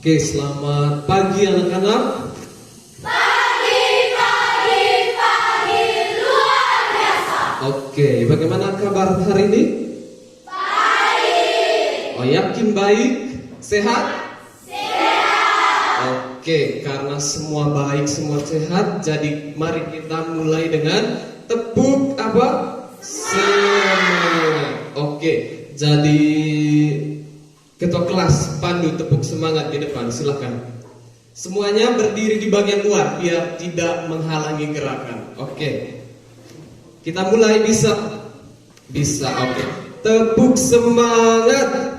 Oke, selamat pagi anak-anak. Pagi, luar biasa. Oke, bagaimana kabar hari ini? Baik. Oh, yakin baik? Sehat? Sehat. Oke, karena semua baik, semua sehat, jadi mari kita mulai dengan tepuk apa? Semangat. Oke, jadi ketua kelas pandu tepuk semangat di depan, silakan. Semuanya berdiri di bagian luar biar tidak menghalangi gerakan. Oke. Kita mulai, bisa? Bisa, oke. Tepuk semangat.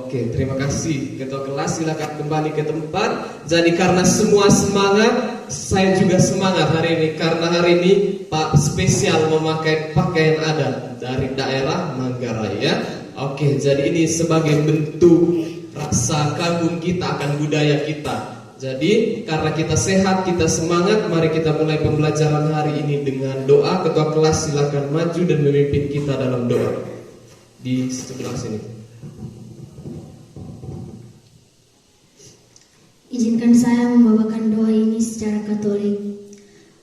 Oke, terima kasih ketua kelas, silakan kembali ke tempat. Jadi karena semua semangat, saya juga semangat hari ini. Karena hari ini Pak spesial memakai pakaian adat dari daerah Manggarai ya. Oke, jadi ini sebagai bentuk rasa kagum kita akan budaya kita. Jadi karena kita sehat, kita semangat, mari kita mulai pembelajaran hari ini dengan doa. Ketua kelas silakan maju dan memimpin kita dalam doa. Di sebelah sini. Izinkan saya membawakan doa ini secara Katolik.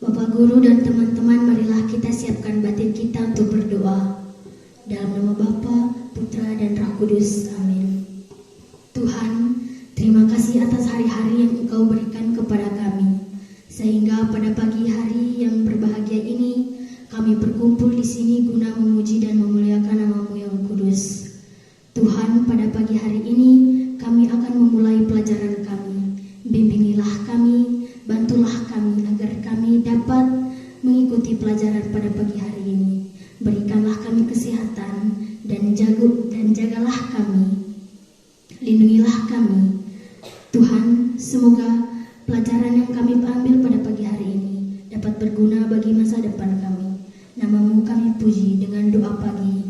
Bapak Guru dan teman-teman, marilah kita siapkan batin kita untuk berdoa. Dalam nama Bapa, Putra, dan Roh Kudus. Amin. Tuhan, terima kasih atas hari-hari yang Engkau berikan kepada kami. Sehingga pada pagi hari yang berbahagia ini, kami berkumpul di sini guna memuji dan memuliakan nama-Mu yang kudus. Tuhan, pada pagi hari ini, kami akan memulai pelajaran kami. Bimbingilah kami, bantulah kami agar kami dapat mengikuti pelajaran pada pagi hari ini. Berikanlah kami kesehatan dan jagalah kami. Lindungilah kami. Tuhan, semoga pelajaran yang kami ambil pada pagi hari ini dapat berguna bagi masa depan kami. Nama-Mu kami puji dengan doa pagi.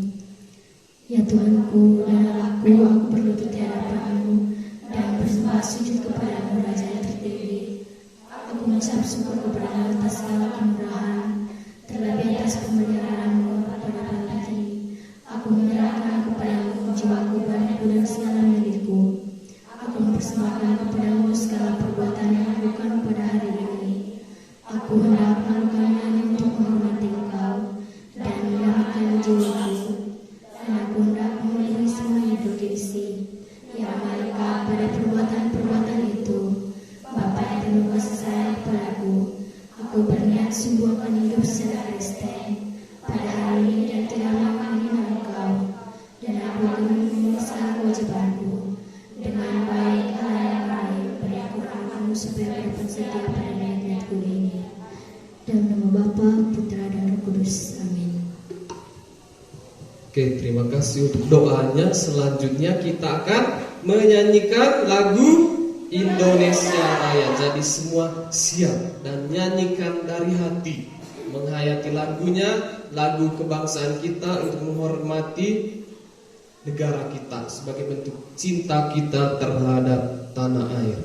Ya Tuhanku dan Allahku, aku berlutut di hadapan-Mu dan bersembah sujud kepada-Mu, Raja yang tertinggi. Aku mengucap syukur kepada-Mu atas segala kemurahan, terlebih atas pemeliharaan-Mu kepada kami. Aku menyerahkan kepada-Mu jiwaku, badanku, dan segala milikku. Aku mempersembahkan kepada-Mu segala perbuatan yang aku lakukan pada hari ini. Aku hendak melakukannya hanya untuk menghormati Engkau dan menyelamatkan jiwaku. Dan aku hendak memenuhi semua hidup gengsi yang melekat pada perbuatan-perbuatan itu. Bapa yang penuh kasih sayang kepadaku, aku berniat sungguh akan hidup secara Kristen pada hari ini dan tidak mau menghina Engkau. Dan aku akan memenuhi segala kewajibanku dengan baik hal yang lain pada Al-Quran-Mu supaya dapat setia pada niat-niatku ini. Dalam nama Bapa, Putra, dan Roh Kudus. Amin. Oke, terima kasih untuk doanya. Selanjutnya kita akan menyanyikan lagu Indonesia Raya. Jadi semua siap dan nyanyikan dari hati, menghayati lagunya, lagu kebangsaan kita untuk menghormati negara kita sebagai bentuk cinta kita terhadap tanah air.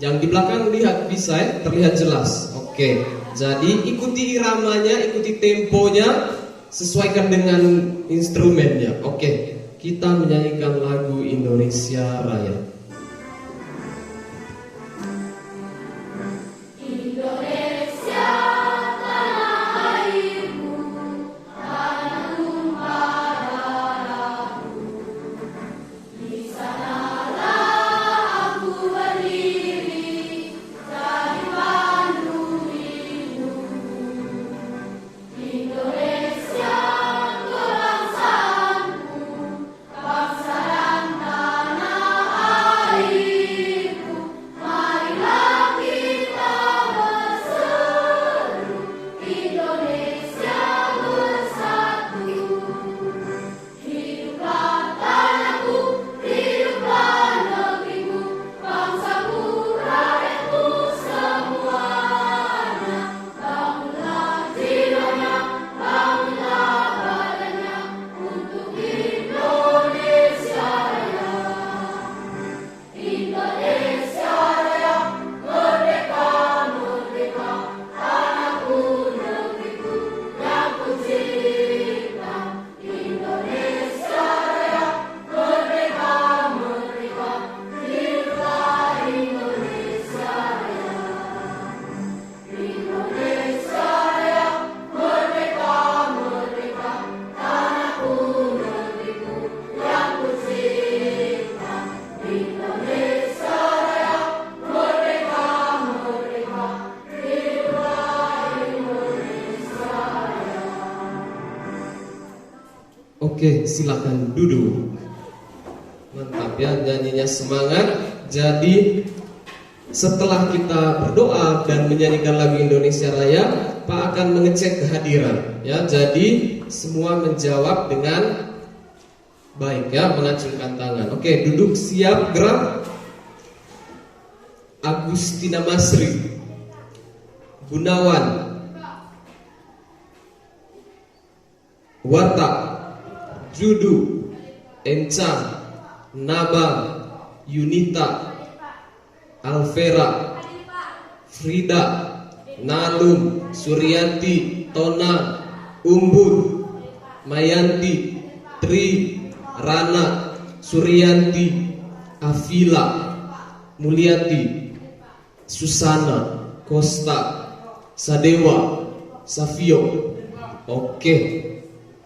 Yang di belakang lihat bisa ya, terlihat jelas. Oke, jadi ikuti iramanya, ikuti temponya, sesuaikan dengan instrumennya. Oke, kita menyanyikan lagu Indonesia Raya. Bangsa dan tanah Oke, silakan duduk. Mantap ya, nyanyinya semangat. Jadi setelah kita berdoa dan menyanyikan lagu Indonesia Raya, Pak akan mengecek kehadiran ya. Jadi semua menjawab dengan baik ya, mengacungkan tangan. Oke, duduk siap, gerak. Agustina Masri, Gunawan, Watak, Judu, Encang, Nabang, Yunita, Alvera, Frida, Nalum, Suryanti, Tona, Umbul, Mayanti, Tri, Rana, Suryanti, Afila, Mulyati, Susana, Kosta, Sadewa, Savio. Oke,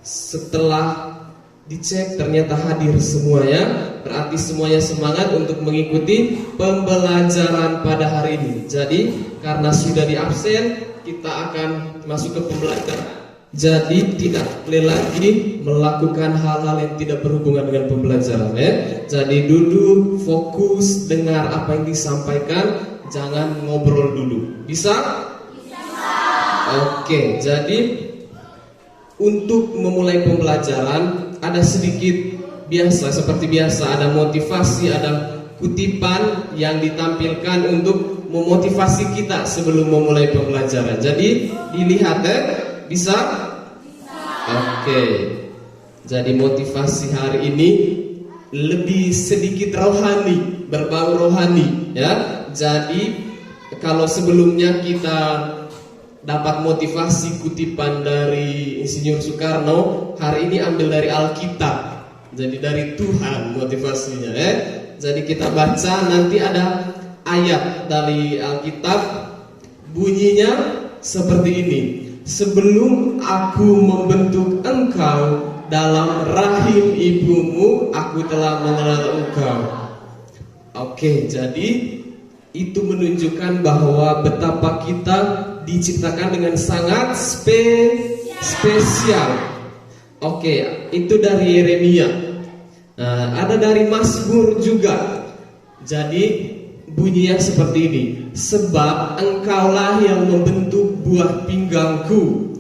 setelah dicek ternyata hadir semuanya, berarti semuanya semangat untuk mengikuti pembelajaran pada hari ini. Jadi karena sudah di absen, kita akan masuk ke pembelajaran. Jadi tidak boleh lagi melakukan hal-hal yang tidak berhubungan dengan pembelajaran ya. Jadi duduk, fokus, dengar apa yang disampaikan, jangan ngobrol dulu. Bisa? Bisa. Oke, jadi untuk memulai pembelajaran ada sedikit biasa, seperti biasa ada motivasi, ada kutipan yang ditampilkan untuk memotivasi kita sebelum memulai pembelajaran. Jadi dilihat ya. Bisa? Bisa. Oke. Jadi motivasi hari ini lebih sedikit rohani, berbau rohani ya. Jadi kalau sebelumnya kita dapat motivasi kutipan dari Insinyur Soekarno, hari ini ambil dari Alkitab. Jadi dari Tuhan motivasinya ya. Jadi kita baca, nanti ada ayat dari Alkitab, bunyinya seperti ini. Sebelum aku membentuk engkau dalam rahim ibumu, aku telah mengenal engkau. Oke, jadi itu menunjukkan bahwa betapa kita diciptakan dengan sangat spesial. Oke, itu dari Yeremia. Nah, ada dari Mazmur juga. Jadi bunyinya seperti ini. Sebab engkaulah yang membentuk buah pinggangku,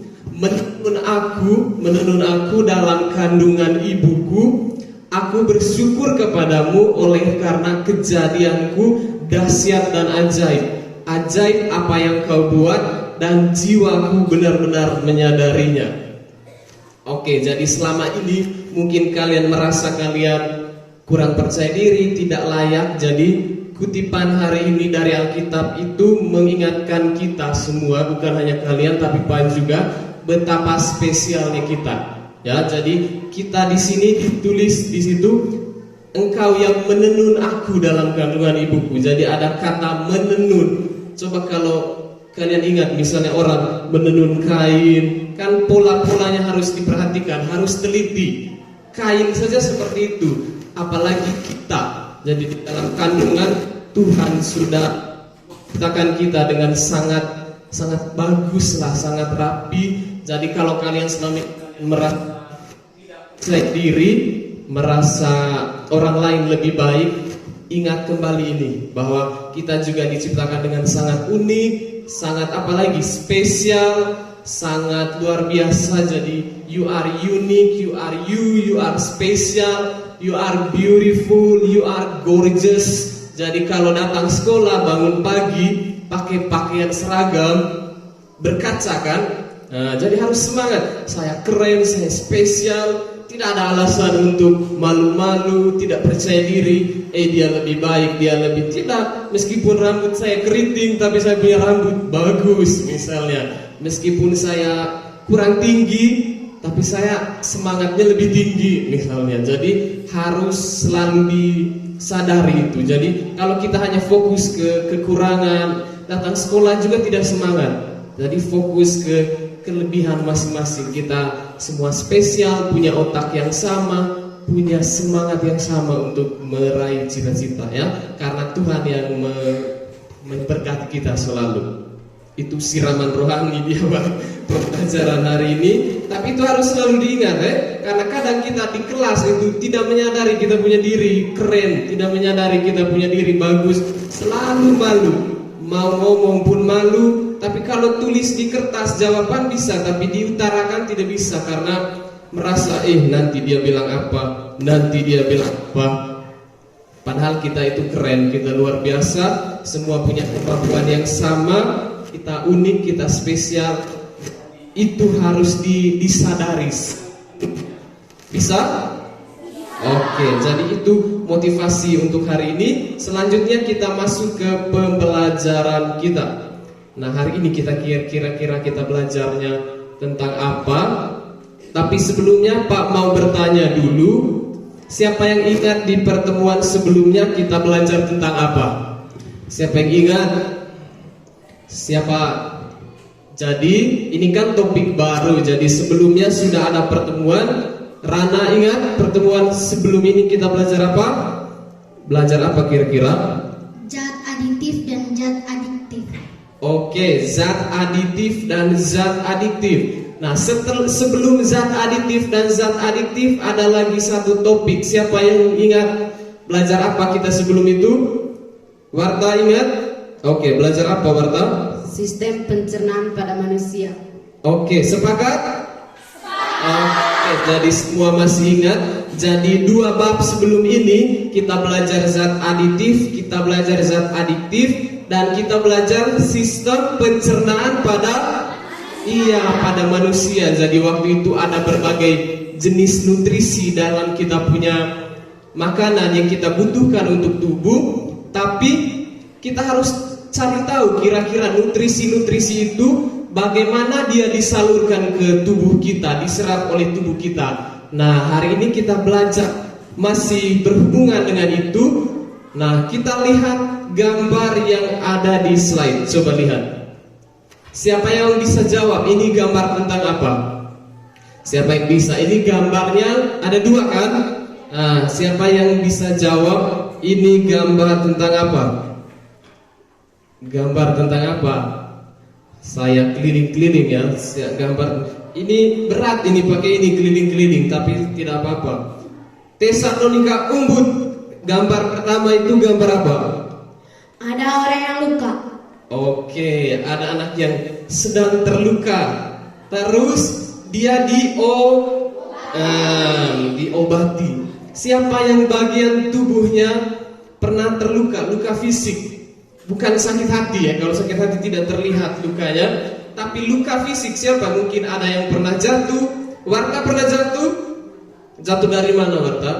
menenun aku dalam kandungan ibuku. Aku bersyukur kepadamu oleh karena kejadianku dahsyat dan ajaib. Ajaib apa yang kau buat, dan jiwaku benar-benar menyadarinya. Oke, jadi selama ini mungkin kalian merasa kalian kurang percaya diri, tidak layak. Jadi kutipan hari ini dari Alkitab itu mengingatkan kita semua, bukan hanya kalian tapi Pak juga, betapa spesialnya kita. Ya, jadi kita di sini ditulis di situ, engkau yang menenun aku dalam kandungan ibuku. Jadi ada kata menenun. Coba kalau kalian ingat, misalnya orang menenun kain, kan pola-polanya harus diperhatikan, harus teliti. Kain saja seperti itu, apalagi kita. Jadi di dalam kandungan Tuhan sudah ciptakan kita dengan sangat bagus lah, sangat rapi. Jadi kalau kalian selama merasa tidak diri, merasa orang lain lebih baik, ingat kembali ini bahwa kita juga diciptakan dengan sangat unik, sangat apalagi spesial, sangat luar biasa. Jadi you are unique, you are special, you are beautiful, you are gorgeous. Jadi kalau datang sekolah, bangun pagi, pakai pakaian seragam, berkaca kan? Nah, jadi harus semangat. Saya keren, saya spesial. Tidak ada alasan untuk malu-malu, tidak percaya diri. Dia lebih baik, dia lebih tidak. Meskipun rambut saya keriting, tapi saya punya rambut bagus misalnya. Meskipun saya kurang tinggi, tapi saya semangatnya lebih tinggi misalnya. Jadi harus selalu disadari itu. Jadi kalau kita hanya fokus ke kekurangan, datang sekolah juga tidak semangat. Jadi fokus ke kelebihan masing-masing. Kita semua spesial, punya otak yang sama, punya semangat yang sama untuk meraih cita-cita ya. Karena Tuhan yang memberkati kita selalu. Itu siraman rohani di awal pembelajaran hari ini. tapi itu harus selalu diingat karena kadang kita di kelas itu tidak menyadari kita punya diri keren, tidak menyadari kita punya diri bagus, selalu malu, mau ngomong pun malu. Tapi kalau tulis di kertas jawaban bisa, tapi diutarakan tidak bisa karena merasa nanti dia bilang apa, nanti dia bilang apa. Padahal kita itu keren, kita luar biasa, semua punya kemampuan yang sama, kita unik, kita spesial. Itu harus disadari. Bisa? Oke, jadi itu motivasi untuk hari ini. Selanjutnya kita masuk ke pembelajaran kita. Nah, hari ini kita kira-kira kita belajarnya tentang apa? Tapi sebelumnya Pak mau bertanya dulu. Siapa yang ingat di pertemuan sebelumnya kita belajar tentang apa? Siapa yang ingat? Siapa? Jadi ini kan topik baru. Jadi sebelumnya sudah ada pertemuan. Rana ingat pertemuan sebelum ini kita belajar apa? Belajar apa kira-kira? Zat aditif dan zat adiktif. Oke, zat aditif dan zat adiktif. Nah, sebelum zat aditif dan zat adiktif ada lagi satu topik. Siapa yang ingat belajar apa kita sebelum itu? Warta ingat? Oke, belajar apa Warta? Sistem pencernaan pada manusia. Oke, sepakat? Oke, jadi semua masih ingat. Jadi 2 bab sebelum ini kita belajar zat aditif, kita belajar zat adiktif, dan kita belajar sistem pencernaan pada manusia. Jadi waktu itu ada berbagai jenis nutrisi dalam kita punya makanan yang kita butuhkan untuk tubuh. Tapi kita harus cari tahu kira-kira nutrisi-nutrisi itu bagaimana dia disalurkan ke tubuh kita, diserap oleh tubuh kita. Nah, hari ini kita belajar masih berhubungan dengan itu. Nah, kita lihat gambar yang ada di slide. Coba lihat. Siapa yang bisa jawab ini gambar tentang apa? Siapa yang bisa? Ini gambarnya ada 2 kan? Nah, siapa yang bisa jawab ini gambar tentang apa? Gambar tentang apa? Saya keliling-keliling ya, gambar ini berat, ini pakai ini keliling-keliling, tapi tidak apa-apa. Tesalonika Umbud, gambar pertama itu gambar apa? Ada orang yang luka. Oke, ada anak yang sedang terluka. Terus dia diobati. Siapa yang bagian tubuhnya pernah terluka, luka fisik? Bukan sakit hati ya, kalau sakit hati tidak terlihat lukanya, tapi luka fisik. Siapa? Mungkin ada yang pernah jatuh. Warta pernah jatuh? Jatuh dari mana Warta?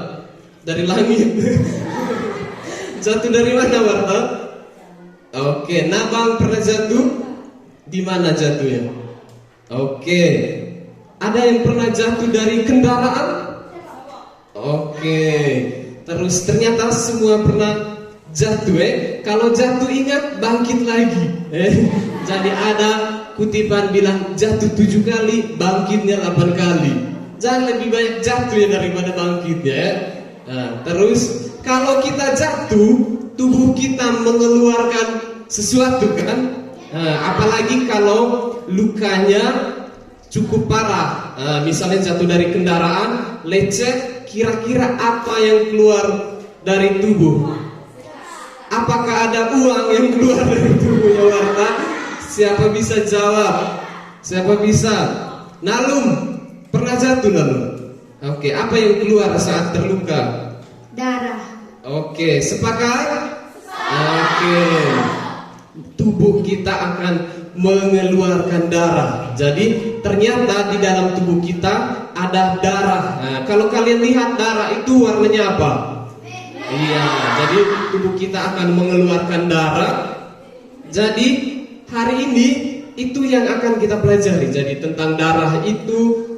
Dari langit. Jatuh dari mana Warta? Oke, Nabang pernah jatuh? Di mana jatuhnya? Oke. Ada yang pernah jatuh dari kendaraan? Oke. Terus ternyata semua pernah jatuh Kalau jatuh ingat bangkit lagi. Jadi ada kutipan bilang jatuh 7 kali, bangkitnya 8 kali. Jangan lebih banyak jatuh daripada bangkitnya Nah, terus kalau kita jatuh, tubuh kita mengeluarkan sesuatu kan? Apalagi kalau lukanya cukup parah. Misalnya jatuh dari kendaraan, lecet, kira-kira apa yang keluar dari tubuh? Apakah ada uang yang keluar dari tubuhnya Warta? Siapa bisa jawab? Siapa bisa? Nalum, pernah jatuh Nalum? Oke, apa yang keluar saat terluka? Darah. Oke, sepakat? Oke. Tubuh kita akan mengeluarkan darah. Jadi ternyata di dalam tubuh kita ada darah. Nah, kalau kalian lihat darah itu warnanya apa? Iya, jadi tubuh kita akan mengeluarkan darah. Jadi hari ini itu yang akan kita pelajari. Jadi tentang darah itu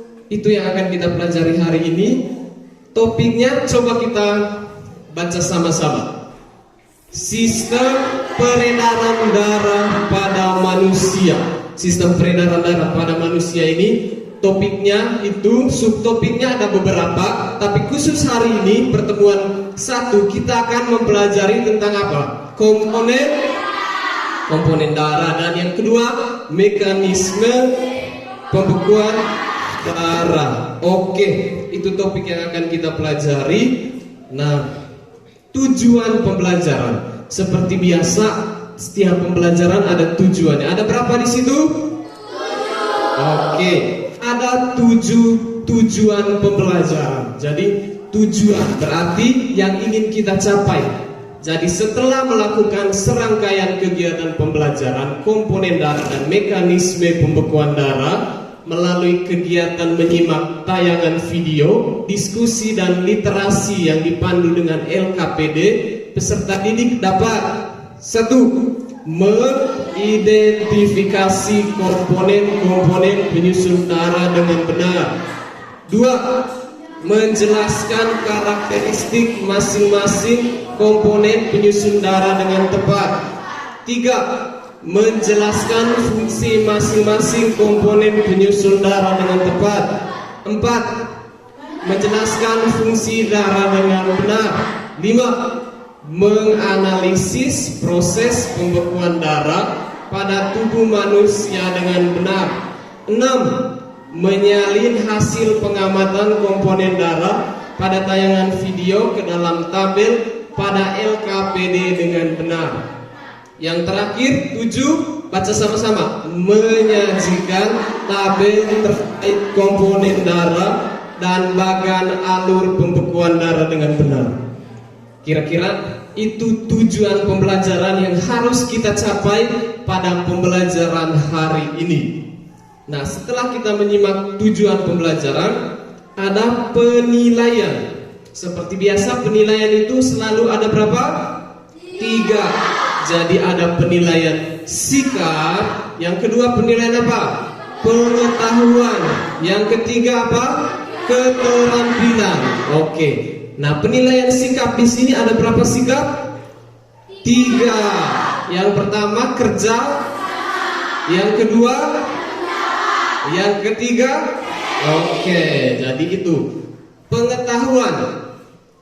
yang akan kita pelajari hari ini. Topiknya coba kita baca sama-sama. Sistem peredaran darah pada manusia. Sistem peredaran darah pada manusia ini topiknya itu, subtopiknya ada beberapa, tapi khusus hari ini pertemuan 1 kita akan mempelajari tentang apa? Komponen darah, dan yang kedua mekanisme pembekuan darah. Oke, itu topik yang akan kita pelajari. Nah, tujuan pembelajaran. Seperti biasa, setiap pembelajaran ada tujuannya. Ada berapa di situ? 7. Oke, ada 7 tujuan pembelajaran. Jadi tujuan berarti yang ingin kita capai. Jadi setelah melakukan serangkaian kegiatan pembelajaran komponen darah dan mekanisme pembekuan darah melalui kegiatan menyimak tayangan video, diskusi dan literasi yang dipandu dengan LKPD, peserta didik dapat 1. Mengidentifikasi komponen-komponen penyusun darah dengan benar. 2. Menjelaskan karakteristik masing-masing komponen penyusun darah dengan tepat. 3. Menjelaskan fungsi masing-masing komponen penyusun darah dengan tepat. 4. Menjelaskan fungsi darah dengan benar. 5. Menganalisis proses pembekuan darah pada tubuh manusia dengan benar. 6. Menyalin hasil pengamatan komponen darah pada tayangan video ke dalam tabel pada LKPD dengan benar. Yang terakhir 7, baca sama-sama. Menyajikan tabel terkait komponen darah dan bagan alur pembekuan darah dengan benar. Kira-kira itu tujuan pembelajaran yang harus kita capai pada pembelajaran hari ini. Nah, setelah kita menyimak tujuan pembelajaran, ada penilaian. Seperti biasa, penilaian itu selalu ada berapa? 3. Jadi ada penilaian sikap. Yang kedua penilaian apa? Pengetahuan. Yang ketiga apa? Keterampilan. Oke. Nah, penilaian sikap di sini ada berapa sikap? 3. Yang pertama kerja. Yang kedua, yang ketiga. Oke, jadi itu pengetahuan.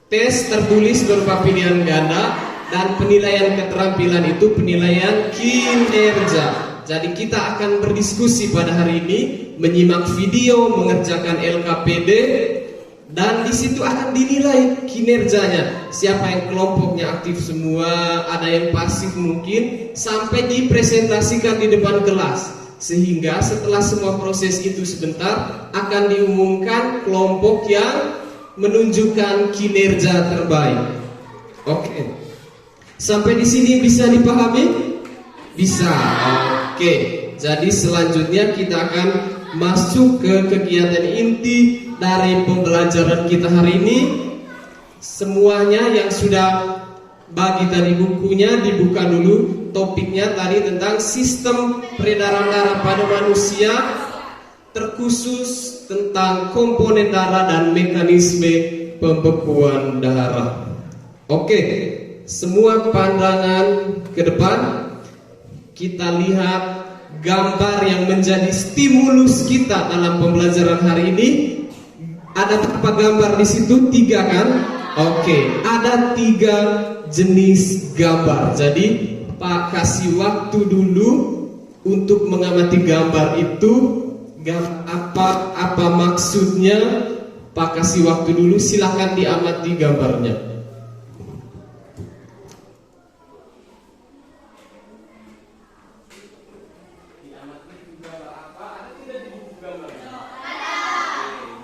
Tes tertulis berupa pilihan ganda dan penilaian keterampilan itu penilaian kinerja. Jadi kita akan berdiskusi pada hari ini, menyimak video, mengerjakan LKPD, dan di situ akan dinilai kinerjanya. Siapa yang kelompoknya aktif semua, ada yang pasif mungkin, sampai dipresentasikan di depan kelas. Sehingga setelah semua proses itu sebentar akan diumumkan kelompok yang menunjukkan kinerja terbaik. Oke. Sampai di sini bisa dipahami? Bisa. Oke. Jadi selanjutnya kita akan masuk ke kegiatan inti dari pembelajaran kita hari ini. Semuanya yang sudah bagi tadi bukunya dibuka dulu. Topiknya tadi tentang sistem peredaran darah pada manusia, terkhusus tentang komponen darah dan mekanisme pembekuan darah. Oke, semua pandangan ke depan. Kita lihat gambar yang menjadi stimulus kita dalam pembelajaran hari ini. Ada berapa gambar di situ? 3 kan? Oke, ada 3 jenis gambar. Jadi Pak kasih waktu dulu untuk mengamati gambar itu. Apa maksudnya? Pak kasih waktu dulu, silakan diamati gambarnya.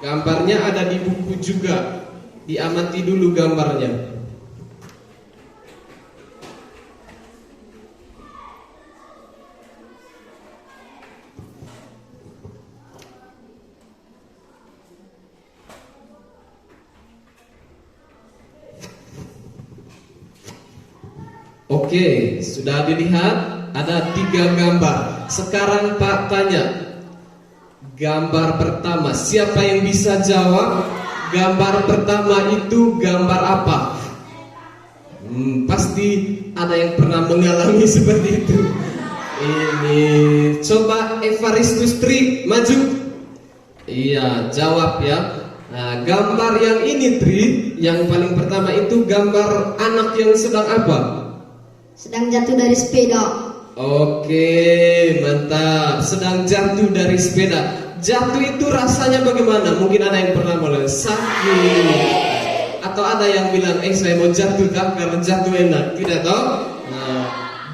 Gambarnya ada di buku juga. Diamati dulu gambarnya. Oke, sudah dilihat ada 3 gambar. Sekarang Pak tanya, gambar pertama, siapa yang bisa jawab? Gambar pertama itu gambar apa? Pasti ada yang pernah mengalami seperti itu. Ini, coba Evaristus Tri, maju. Iya, jawab ya. Nah, gambar yang ini Tri, yang paling pertama itu gambar anak yang sedang apa? Sedang jatuh dari sepeda. Oke, mantap. Sedang jatuh dari sepeda. jatuh itu rasanya bagaimana? Mungkin ada yang pernah mulai sakit, atau ada yang bilang, saya mau jatuh tak karena jatuh enak. Tidak tahu? Nah,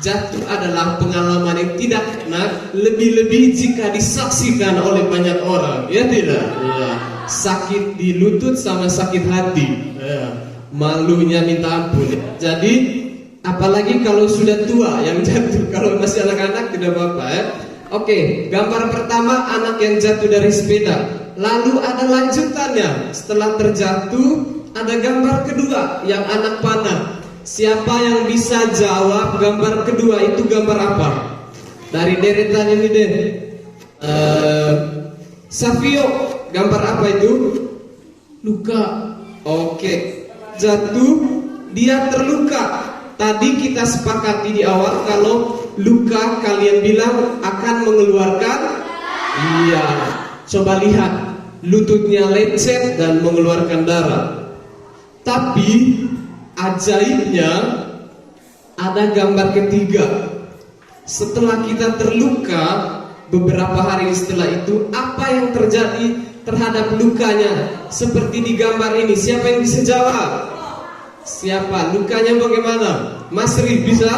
jatuh adalah pengalaman yang tidak enak, lebih-lebih jika disaksikan oleh banyak orang. Ya tidak? Ya. Sakit di lutut sama sakit hati. Ya. Malunya minta ampun. Jadi apalagi kalau sudah tua yang jatuh. Kalau masih anak-anak tidak apa-apa ya. Oke, gambar pertama anak yang jatuh dari sepeda. Lalu ada lanjutannya. Setelah terjatuh ada gambar kedua yang anak panah. Siapa yang bisa jawab gambar kedua itu gambar apa? Dari deretan ini deh. Savio, gambar apa itu? Luka. Oke, jatuh dia terluka. Tadi kita sepakati di awal kalau luka kalian bilang akan mengeluarkan. Iya. Coba lihat, lututnya lecet dan mengeluarkan darah. Tapi ajaibnya ada gambar ketiga. Setelah kita terluka, beberapa hari setelah itu apa yang terjadi terhadap lukanya? Seperti di gambar ini. Siapa yang bisa jawab? Siapa? Lukanya bagaimana? Mas Ri bisa?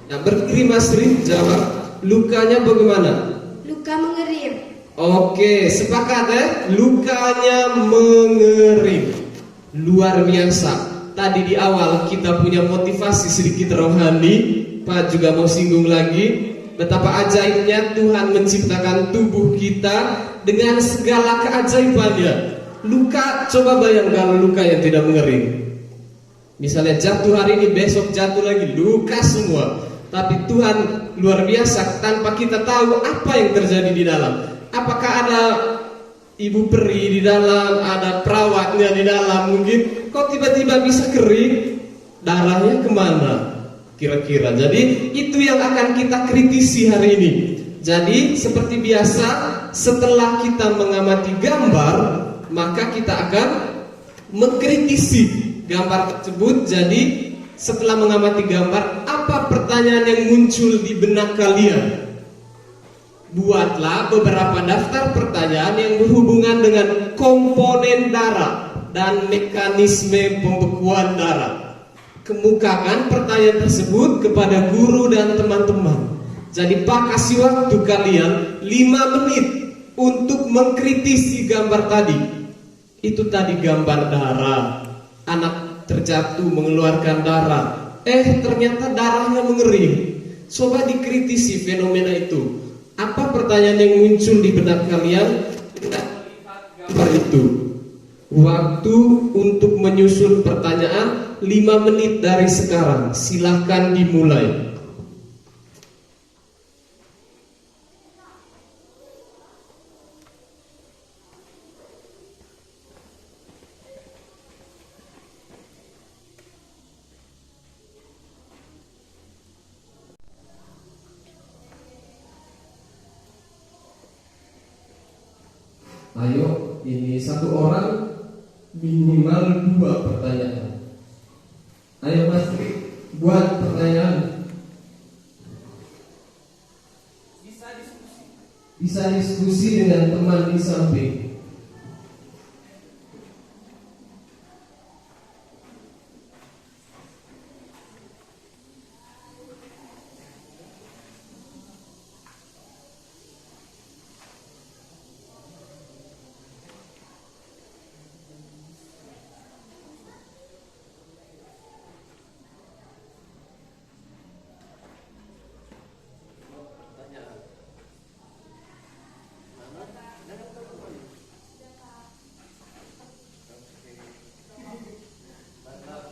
Ya, berdiri Mas Ri, jawab. Lukanya bagaimana? Luka mengering. Oke, sepakat ya? Lukanya mengering. Luar biasa. Tadi di awal kita punya motivasi sedikit rohani. Pak juga mau singgung lagi betapa ajaibnya Tuhan menciptakan tubuh kita dengan segala keajaibannya. Luka, coba bayangkan luka yang tidak mengering. Misalnya jatuh hari ini, besok jatuh lagi, luka semua. Tapi Tuhan luar biasa, tanpa kita tahu apa yang terjadi di dalam. Apakah ada ibu peri di dalam, ada perawatnya di dalam mungkin. Kok tiba-tiba bisa kering? Darahnya kemana? Kira-kira. Jadi itu yang akan kita kritisi hari ini. Jadi seperti biasa, setelah kita mengamati gambar, maka kita akan mengkritisi gambar tersebut. Jadi setelah mengamati gambar, apa pertanyaan yang muncul di benak kalian? Buatlah beberapa daftar pertanyaan yang berhubungan dengan komponen darah dan mekanisme pembekuan darah. Kemukakan pertanyaan tersebut kepada guru dan teman-teman. Jadi Pak kasih waktu kalian 5 menit untuk mengkritisi gambar tadi. Itu tadi gambar darah. Anak terjatuh mengeluarkan darah. Ternyata darahnya mengering. Coba dikritisi fenomena itu. Apa pertanyaan yang muncul di benak kalian? Gambar itu. Waktu untuk menyusun pertanyaan 5 menit dari sekarang. Silahkan dimulai. Ayo, ini satu orang minimal 2 pertanyaan. Ayo Mas, buat pertanyaan. Bisa diskusi dengan teman di samping.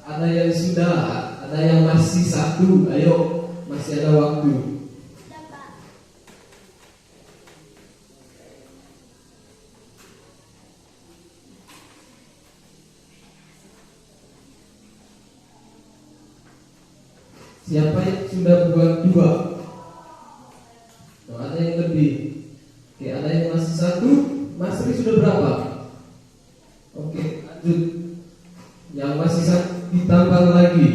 Ada yang sudah, ada yang masih satu. Ayo, masih ada waktu. Siapa yang sudah buat 2? Ada yang lebih. Oke, ada yang masih satu. Mas Ri sudah berapa? Oke, lanjut. Yang masih satu ditambah lagi.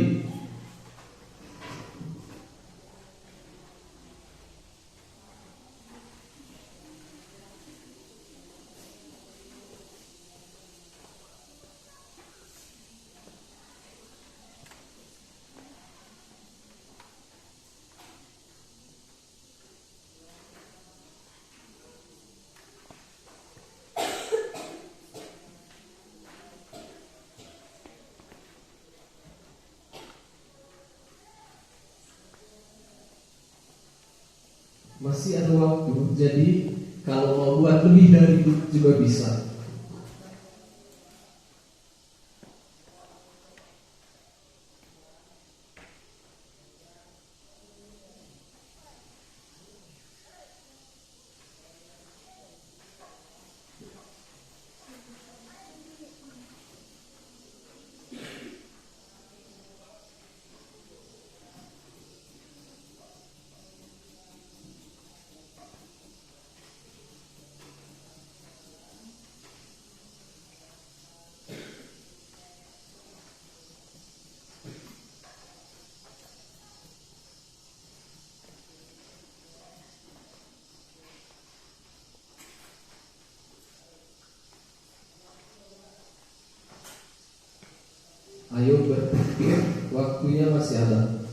Masih ada waktu, jadi kalau mau buat lebih dari itu juga bisa. Ayo berpikir, waktunya masih ada.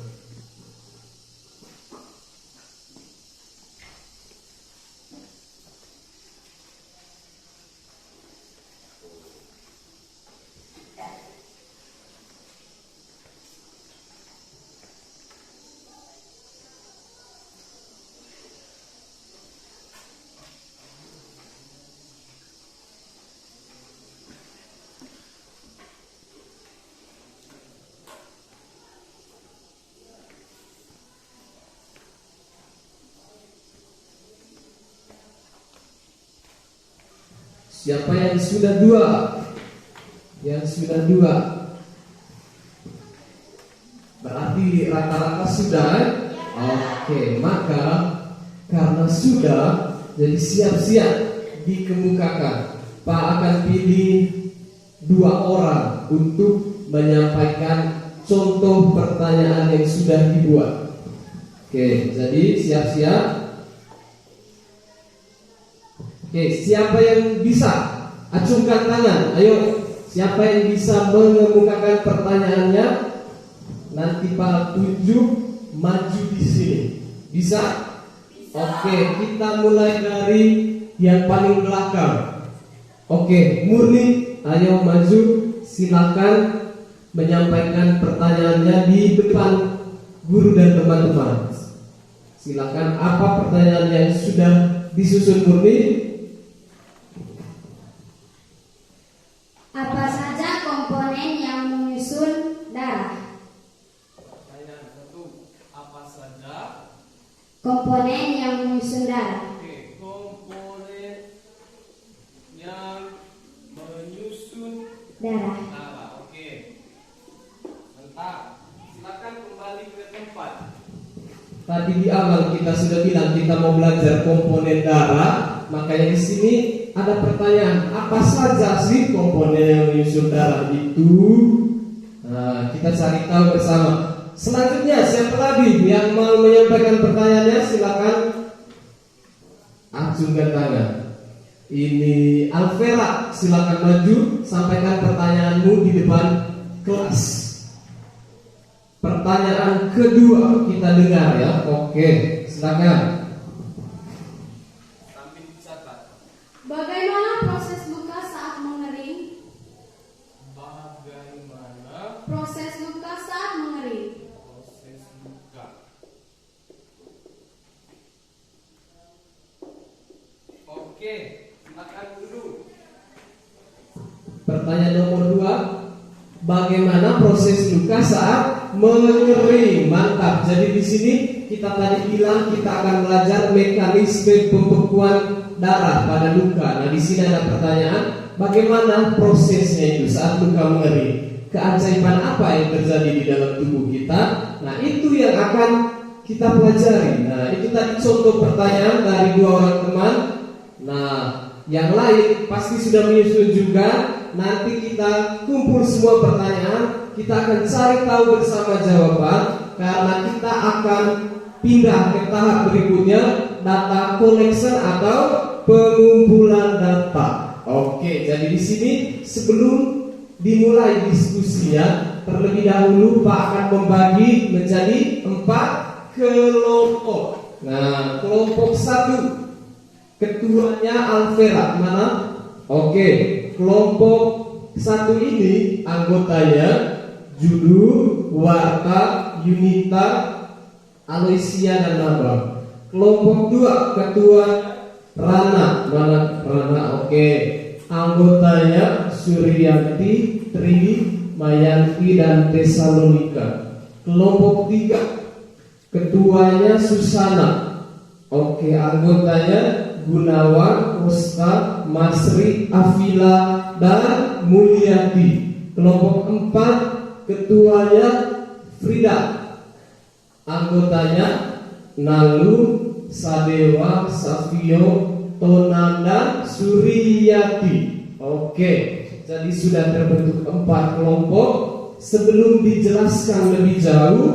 Siapa yang sudah dua? Yang sudah dua. Berarti rata-rata sudah. Oke, maka karena sudah, jadi siap-siap dikemukakan. Pak akan pilih 2 orang untuk menyampaikan contoh pertanyaan yang sudah dibuat. Oke, jadi siap-siap. Oke, siapa yang bisa? Acungkan tangan. Ayo, siapa yang bisa mengemukakan pertanyaannya? Nanti Pak tunjuk maju di sini. Bisa? Oke, kita mulai dari yang paling belakang. Oke, Murni, ayo maju. Silakan menyampaikan pertanyaannya di depan guru dan teman-teman. Silakan, apa pertanyaan yang sudah disusun Murni? Apa saja komponen yang menyusun darah? Pertanyaan 1, apa saja Komponen yang menyusun darah. Oke, komponen yang menyusun Darah. darah. Oke, mantap. Silakan kembali ke tempat. Tadi di awal kita sudah bilang kita mau belajar komponen darah, makanya di sini ada pertanyaan, apa saja sih komponen yang menyusun darah itu? Nah, kita cari tahu bersama. Selanjutnya, siapa lagi yang mau menyampaikan pertanyaannya? Silakan acungkan tangan. Ini Alvera, silakan maju, sampaikan pertanyaanmu di depan kelas. Pertanyaan kedua kita dengar ya. Oke, silakan. Sambil dicatat. Bagaimana proses luka saat mengering? Bagaimana Proses luka saat mengering. proses luka? Oke, silakan dulu. Pertanyaan nomor 2, bagaimana proses luka saat mengering? Mantap. Jadi di sini kita tadi bilang kita akan belajar mekanisme pembekuan darah pada luka. Nah, di sini ada pertanyaan, bagaimana prosesnya itu saat luka mengering? Keajaiban apa yang terjadi di dalam tubuh kita? Nah, itu yang akan kita pelajari. Nah, itu tadi contoh pertanyaan dari 2 orang teman. Nah, yang lain pasti sudah menyusun juga. Nanti kita kumpul semua pertanyaan, kita akan cari tahu bersama jawaban, karena kita akan pindah ke tahap berikutnya, data collection atau pengumpulan data. Oke, jadi di sini sebelum dimulai diskusinya, terlebih dahulu Pak akan membagi menjadi 4 kelompok. Nah, kelompok 1 ketuanya Alvera, mana? Oke, kelompok 1 ini anggotanya Judu, Warta, Yunita, Aloysia dan Nabal. Kelompok 2, Ketua Rana. Mana Rana? Oke. Anggotanya Suryanti, Tri, Mayanti, dan Tesalonika. Kelompok 3, Ketuanya Susana. Oke, anggotanya Gunawan, Kosta, Masri, Afila, dan Mulyati. Kelompok 4, Ketuanya Frida. Anggotanya Nalu, Sadewa, Safio, Tonanda, Suriyati. Oke, jadi sudah terbentuk 4 kelompok. Sebelum dijelaskan lebih jauh,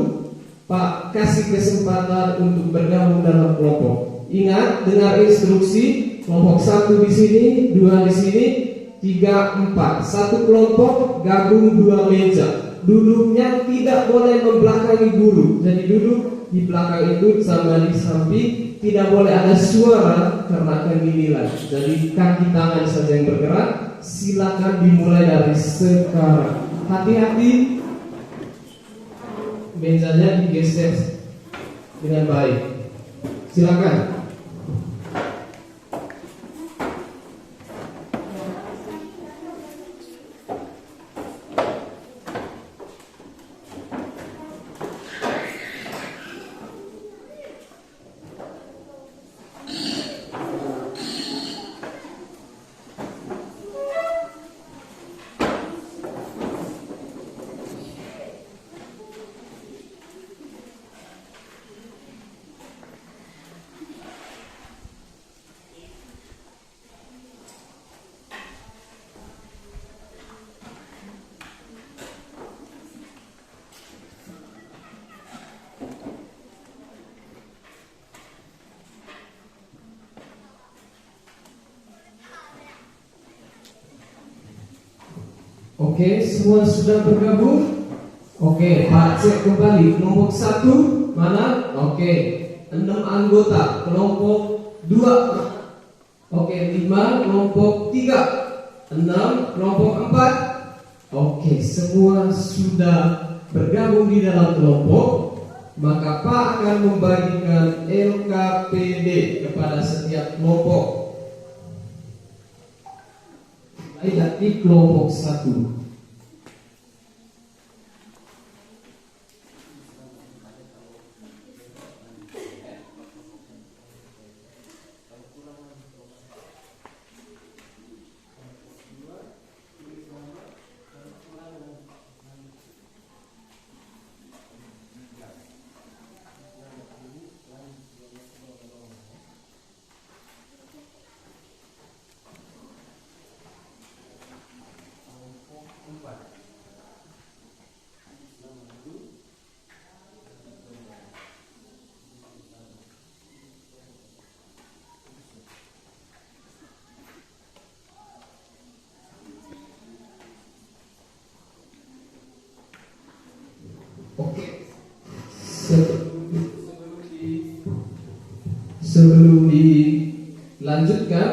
Pak kasih kesempatan untuk bergabung dalam kelompok. Ingat, dengar instruksi. Kelompok 1 di sini, 2 di sini, 3, 4. Satu kelompok gabung 2 meja. Duduknya tidak boleh membelakangi guru. Jadi duduk di belakang itu sama di samping. Tidak boleh ada suara karena akan dinilai. Jadi kaki tangan saja yang bergerak. Silakan dimulai dari sekarang. Hati-hati, mejanya digeser dengan baik. Silakan. Oke, semua sudah bergabung? Oke, Pak cek kembali. Kelompok 1 mana? Oke, 6 anggota. Kelompok 2. Oke, 5. Kelompok 3. 6. Kelompok 4. Oke, semua sudah bergabung di dalam kelompok. Maka Pak akan membagikan LKPD kepada setiap kelompok. Di kelompok 1. Oke, sebelum dilanjutkan,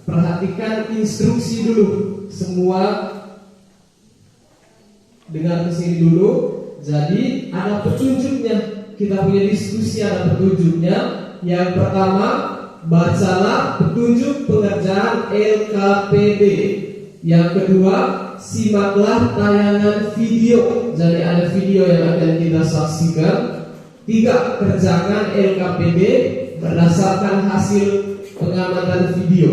perhatikan instruksi dulu. Semua dengar di sini dulu. Jadi ada petunjuknya. Kita punya diskusi, ada petunjuknya. Yang pertama, bacalah petunjuk pengerjaan LKPD. Yang kedua, simaklah tayangan video. Jadi ada video yang akan kita saksikan. 3, kerjakan LKPD berdasarkan hasil pengamatan video.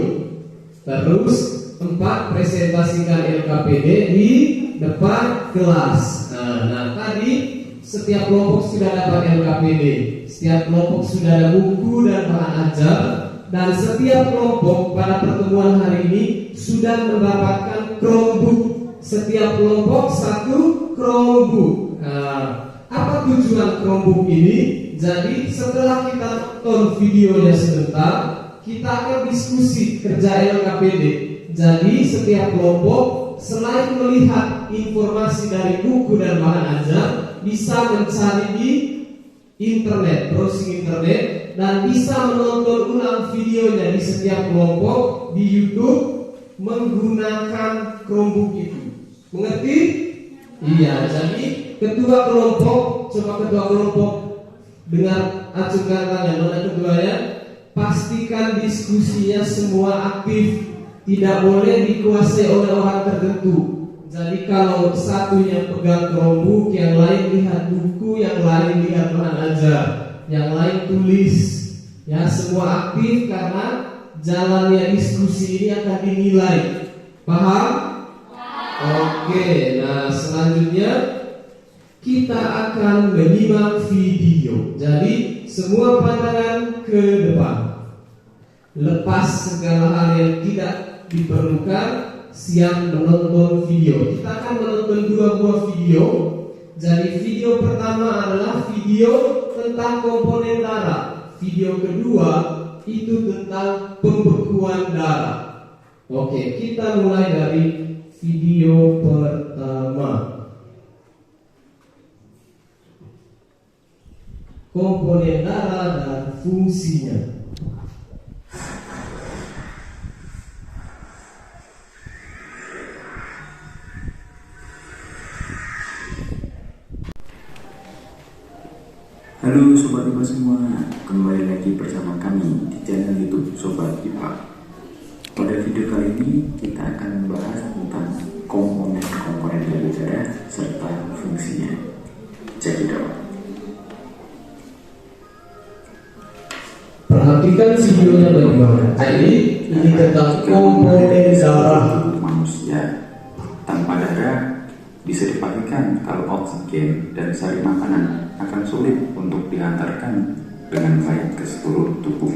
Terus 4, presentasikan LKPD di depan kelas. Nah tadi setiap kelompok sudah dapat LKPD. Setiap kelompok sudah ada buku dan bahan ajar. Dan setiap kelompok pada pertemuan hari ini sudah mendapatkan Chromebook. Setiap kelompok 1 Chromebook. Apa tujuan Chromebook ini? Jadi setelah kita tonton videonya sebentar, kita akan diskusi kerja LKPD. Jadi setiap kelompok selain melihat informasi dari buku dan bahan ajar, bisa mencari di internet, browsing internet, dan bisa menonton ulang videonya di setiap kelompok di YouTube menggunakan Chromebook itu. Mengerti? Iya, jadi ketua kelompok, coba ketua kelompok Dengar, acungkan tangan. Nona keduanya, pastikan diskusinya semua aktif. Tidak boleh dikuasai oleh orang tertentu. Jadi kalau satunya pegang Chromebook, yang lain lihat buku, yang lain lihat bahan ajar, yang lain tulis. Ya, semua aktif karena jalannya diskusi ini akan dinilai. Paham? Oke, nah selanjutnya kita akan menyimak video. Jadi semua pandangan ke depan. Lepas segala hal yang tidak diperlukan, siap menonton video. Kita akan menonton 2 buah video. Jadi video pertama adalah video tentang komponen darah. Video kedua itu tentang pembekuan darah. Oke, kita mulai dari video pertama. Komponen darah dan fungsinya. Halo Sobat IPA semua, kembali lagi bersama kami di channel YouTube Sobat IPA. Pada video kali ini kita akan membahas tentang komponen-komponen dari darah serta fungsinya. Jadi Perhatikan videonya baik-baik. Jadi ini tentang komponen darah manusia. Tanpa darah bisa dipastikan kalau oksigen dan sari makanan akan sulit untuk diantarkan dengan baik ke seluruh tubuh.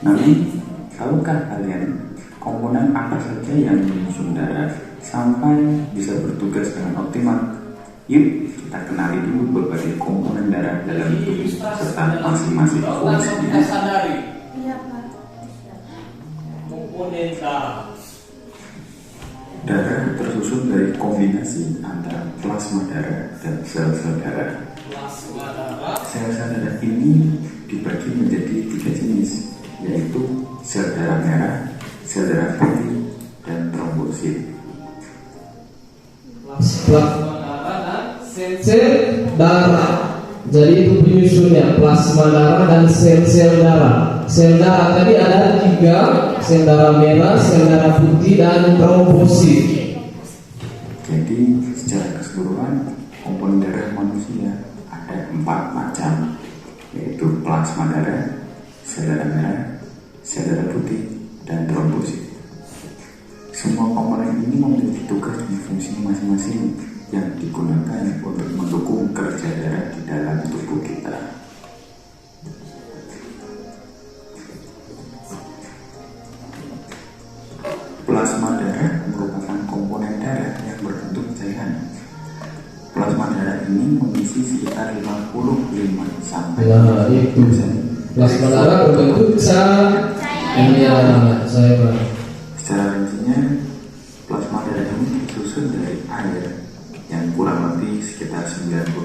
Namun, tahukah kalian komponen apa saja yang menyusun darah sampai bisa bertugas dengan optimal? Yuk kita kenali dulu berbagai komponen darah dalam tubuh serta masing-masing fungsinya. komponen darah. Darah tersusun dari kombinasi antara plasma darah dan sel-sel darah. Sel-sel darah ini dibagi menjadi 3 jenis, yaitu sel darah merah, sel darah putih, dan trombosit. Plasma darah dan sel-sel darah. Jadi itu penyusunnya, plasma darah dan sel-sel darah. Sel darah tadi ada 3, sel darah merah, sel darah putih, dan trombosit. Jadi secara keseluruhan komponen darah manusia ada 4 macam, yaitu plasma darah, sel darah merah, sel darah putih, dan trombosit. Semua komponen ini memiliki tugas dan fungsi masing-masing yang digunakan untuk mendukung kerja darah di dalam tubuh kita. Plasma darah merupakan komponen darah yang berbentuk cairan. Plasma darah ini mengisi sekitar 55 sampai 50% Plasma darah berbentuk cairan. Secara rincinya, plasma darah ini disusun dari air yang kurang lebih sekitar 92%.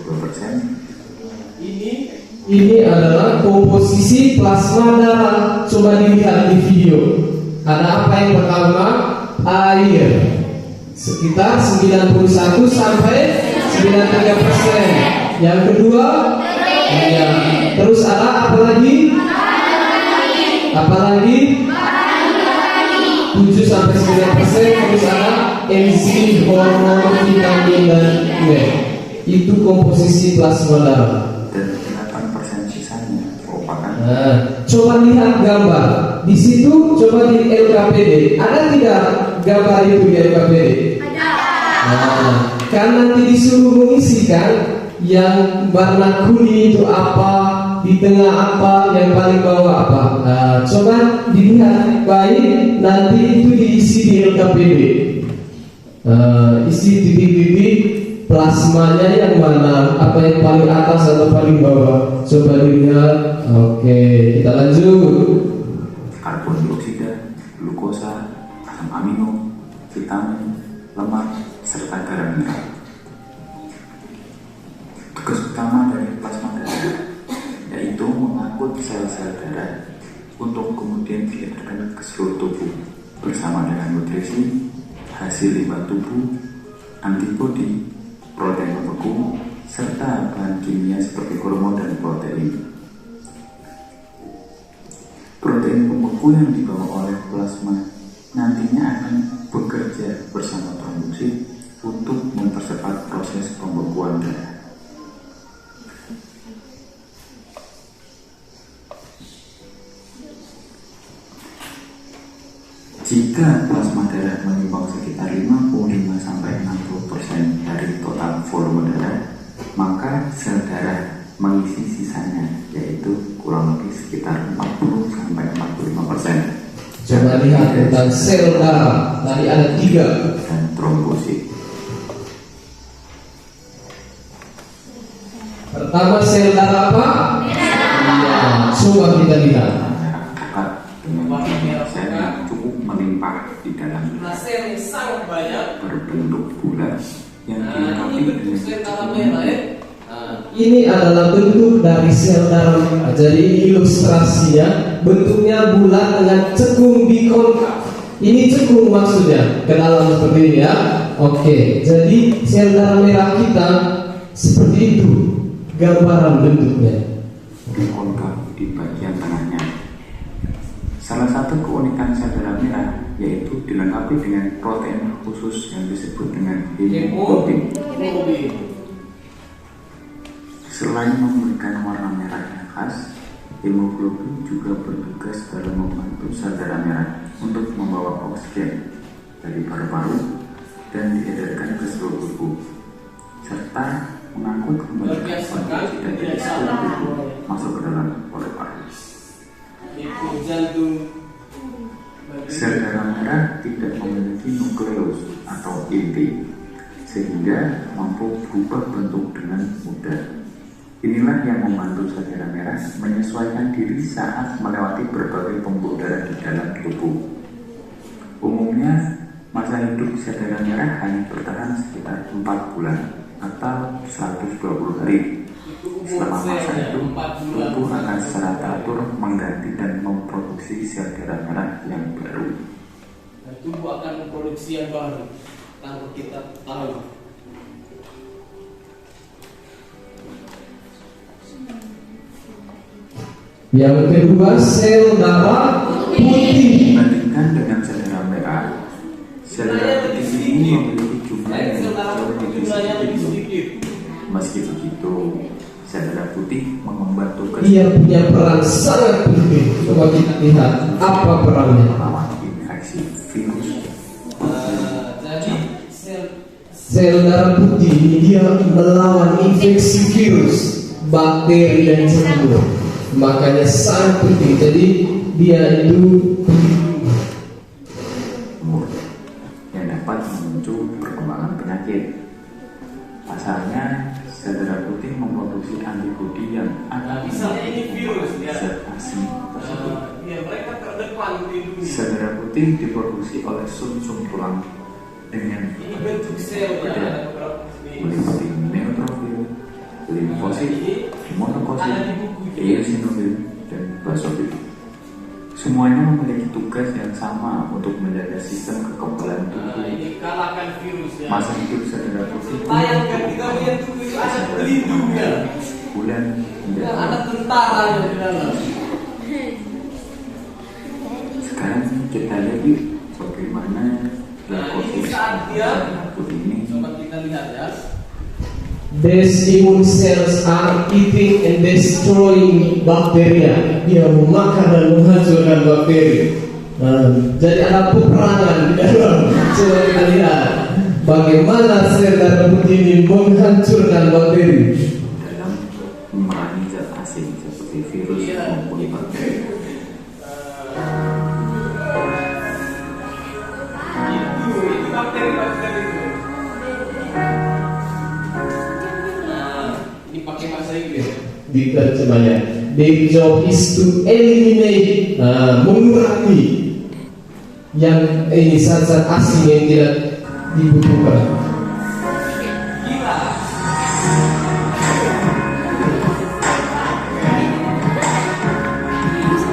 Ini adalah komposisi plasma darah. Coba dilihat di video. Ada apa yang pertama? Air. Sekitar 91 sampai 93%. Yang kedua, ya. Terus ada apa lagi? Apa lagi? 7 sampai 9%. Terus ada enzim, hormon, vitamin, dan mineral. Itu komposisi plasma darah. Dan 8% sisanya merupakan. Nah, coba lihat gambar. Di situ coba di LKPD. Ada tidak gambar itu di LKPD? Ada. Nah, kan nanti disuruh mengisikan yang warna kuning itu apa, di tengah apa, yang paling bawah apa. Nah, coba dilihat baik, nanti itu diisi di LKPD. Isi titik-titik plasmanya yang mana, apa yang paling atas atau paling bawah. Coba dilihat. Oke, kita lanjut. Karbon dioksida, glukosa, asam amino, vitamin, lemak, serta garam mineral. Tugas utama dari plasma darah yaitu mengangkut sel-sel darah untuk kemudian diedarkan ke seluruh tubuh bersama dengan nutrisi, hasil limbah tubuh, antibodi, protein pembeku, serta bahan kimia seperti hormon dan protein. Protein pembeku yang dibawa oleh plasma nantinya akan bekerja bersama trombosit untuk mempercepat proses pembekuan darah. Jika plasma darah menyumbang sekitar 55-60% dari total volume darah, maka sel darah mengisi sisanya, yaitu kurang lebih sekitar 40-45%. Coba lihat tentang sel darah. Tadi ada 3. Dan trombosit. Pertama sel darah apa? Iya. Coba kita lihat. Merah pekat dengan sel yang cukup melimpah di dalam Sel yang sangat banyak. berbentuk bulat yang dilengkapi dengan cukup Ini adalah bentuk dari sel darah merah. Jadi ilustrasinya bentuknya bulat dengan cekung bikonkav. Ini cekung maksudnya ke dalam seperti ini ya. Oke, jadi sel darah merah kita seperti itu gambaran bentuknya. bikonkav di bagian tengahnya. Salah satu keunikan sel darah merah yaitu dilengkapi dengan protein khusus yang disebut dengan hemoglobin. Selain memberikan warna merah yang khas, hemoglobin juga bertugas dalam membantu sel darah merah untuk membawa oksigen dari paru-paru dan diedarkan ke seluruh tubuh, serta mengangkut kembali karbon dioksida dari seluruh tubuh masuk ke dalam paru-paru. Sel darah merah tidak memiliki nukleus atau inti, sehingga mampu berubah bentuk dengan mudah. Inilah yang membantu sel darah merah menyesuaikan diri saat melewati berbagai pembuluh darah di dalam tubuh. Umumnya, masa hidup sel darah merah hanya bertahan sekitar 4 bulan atau 120 hari. Selama masa itu, tubuh akan secara teratur mengganti dan memproduksi sel darah merah yang baru. Dan tubuh akan memproduksi yang baru tanpa kita tahu. Yang kedua, sel darah putih. Dibandingkan dengan sel darah merah, sel darah putih ini memiliki jumlah yang jauh lebih sedikit. Meski begitu, sel darah putih mengemban tugas Ia punya peran sangat penting. Coba kita lihat apa perannya. melawan infeksi virus. Jadi sel darah putih ini dia melawan infeksi virus, bakteri dan jamur. Makanya sangat penting. Jadi dia itu Umur yang dapat memicu perkembangan penyakit. Pasalnya, sel darah putih memproduksi antibodi yang akan menyebabkan zat asing tersebut. mereka terdepan di dunia. Sel darah putih diproduksi oleh sum-sum tulang dengan Ini bentuk selnya. meliputi neutrofil, limfosit, monokosit, eosinofil, dan basofil. Semuanya memiliki tugas yang sama untuk menjaga sistem kekebalan tubuh. Ini kalahkan virus ya. Masa hidup sel darah putih Bayangkan kita punya tubuh itu ada pelindungnya. bulan hingga Dan tahun. ada tentaranya di dalam. Sekarang kita lihat yuk bagaimana Ini saat dia putih ini coba kita lihat ya. These immune cells are eating and destroying bacteria. Dia memakan dan menghancurkan bakteri. Jadi ada peperangan di dalam. Coba kita lihat bagaimana sel darah putih ini menghancurkan bakteri. dalam memerangi zat asing seperti virus maupun bakteri. Itu bakteri-bakteri itu. Ini pakai bahasa Inggris. Diterjemahnya. Their job is to eliminate, mengurangi yang ini zat-zat asing yang tidak dibutuhkan. Gila.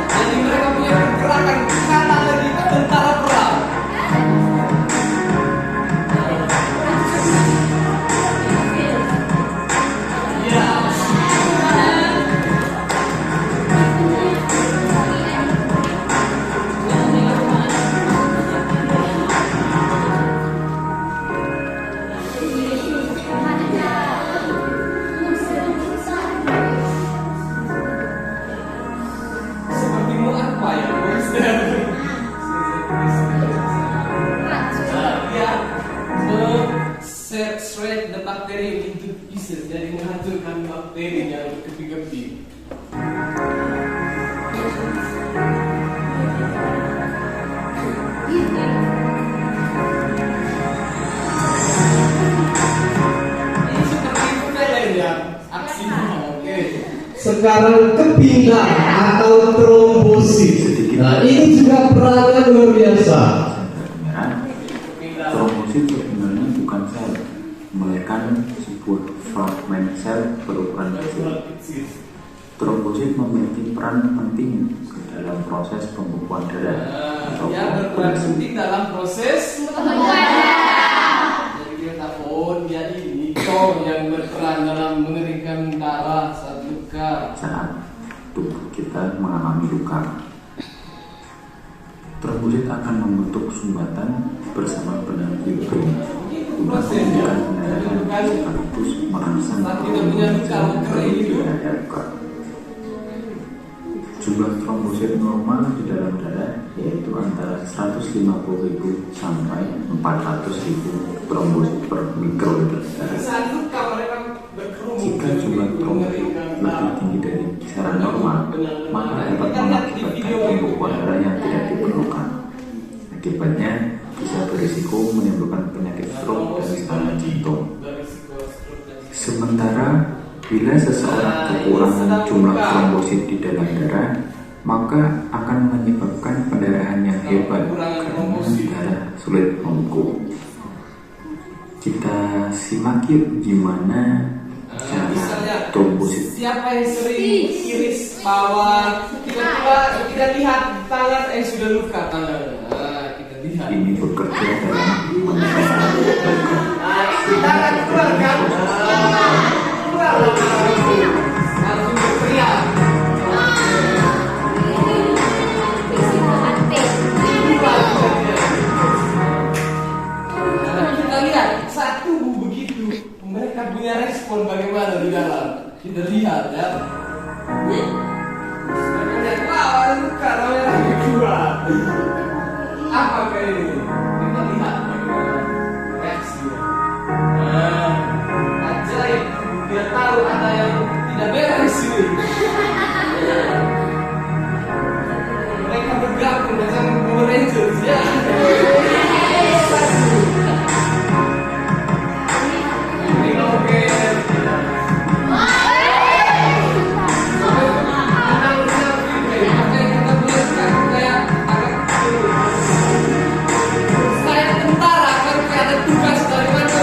Jadi mereka punya pergerakan karena lagi tentara perang. bakteri itu bisa jadi menghancurkan bakteri yang berkepi-kepi. Ini seperti film ya, aksinya. Oke. Sekarang kepingan atau trombosit. Nah, ini juga peranan luar biasa. Trombosit sebenarnya bukan sel, melainkan sebuah fragmen sel berukuran kecil. Trombosit memiliki peran penting dalam proses pembekuan darah. Dia berperan penting dalam proses pembekuan darah. Jadi kita tahu dia ini yang berperan dalam mengeringkan darah saat luka. Saat tubuh kita mengalami luka, trombosit akan membentuk sumbatan bersama benang bilirubin untuk menghentikan pendarahan sekaligus merangsang penurunan darah luka. Jumlah trombosit normal di dalam darah yaitu antara 150.000 sampai 400.000 trombosit per mikroliter darah. Jika jumlah trombosit lebih tinggi dari kisaran normal, maka dapat mengakibatkan pembekuan darah yang tidak diperlukan. Akibatnya bisa berisiko menimbulkan penyakit stroke dan serangan jantung. Sementara bila seseorang kekurangan jumlah trombosit di dalam darah, maka akan menyebabkan pendarahan yang hebat karena darah sulit membeku. Kita simak yuk gimana cara trombosit. Siapa yang sering iris bawah, tiba-tiba kita lihat tangan sudah luka tangan. Kita lihat. Ini bekerja dalam menyelesaikan luka. Tangan keluar kan? Langsung berteriak. Kita lihat saat tubuh begitu, mereka punya respon bagaimana di dalam. Kita lihat ya. Wow, ada luka, namanya kedua. Apa kayak ini? Kita lihat bagaimana reaksinya. Ajaib. Dia tahu ada yang tidak beres ini. Mereka bergabung dengan Power Rangers ya. Ini oke. Saya tentara kan ada tugas dari mana?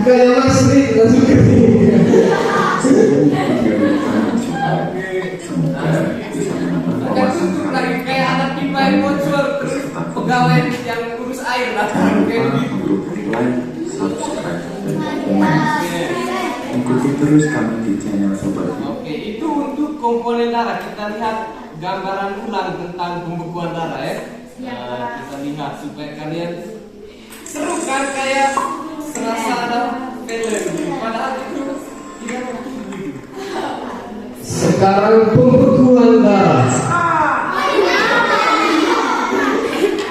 Jika yang asli langsung ke sini. Lagi kayak ada pipa yang bocor terus pegawai yang urus air lah kayak begitu. Subscribe dan ikuti terus kami di channel Sobat. Oke, itu untuk komponen darah. Kita lihat gambaran ulang tentang pembekuan darah ya. Nah, kita lihat supaya kalian seru kan, kayak serasa ada film gitu. Padahal itu tidak begitu. Sekarang pembekuan darah.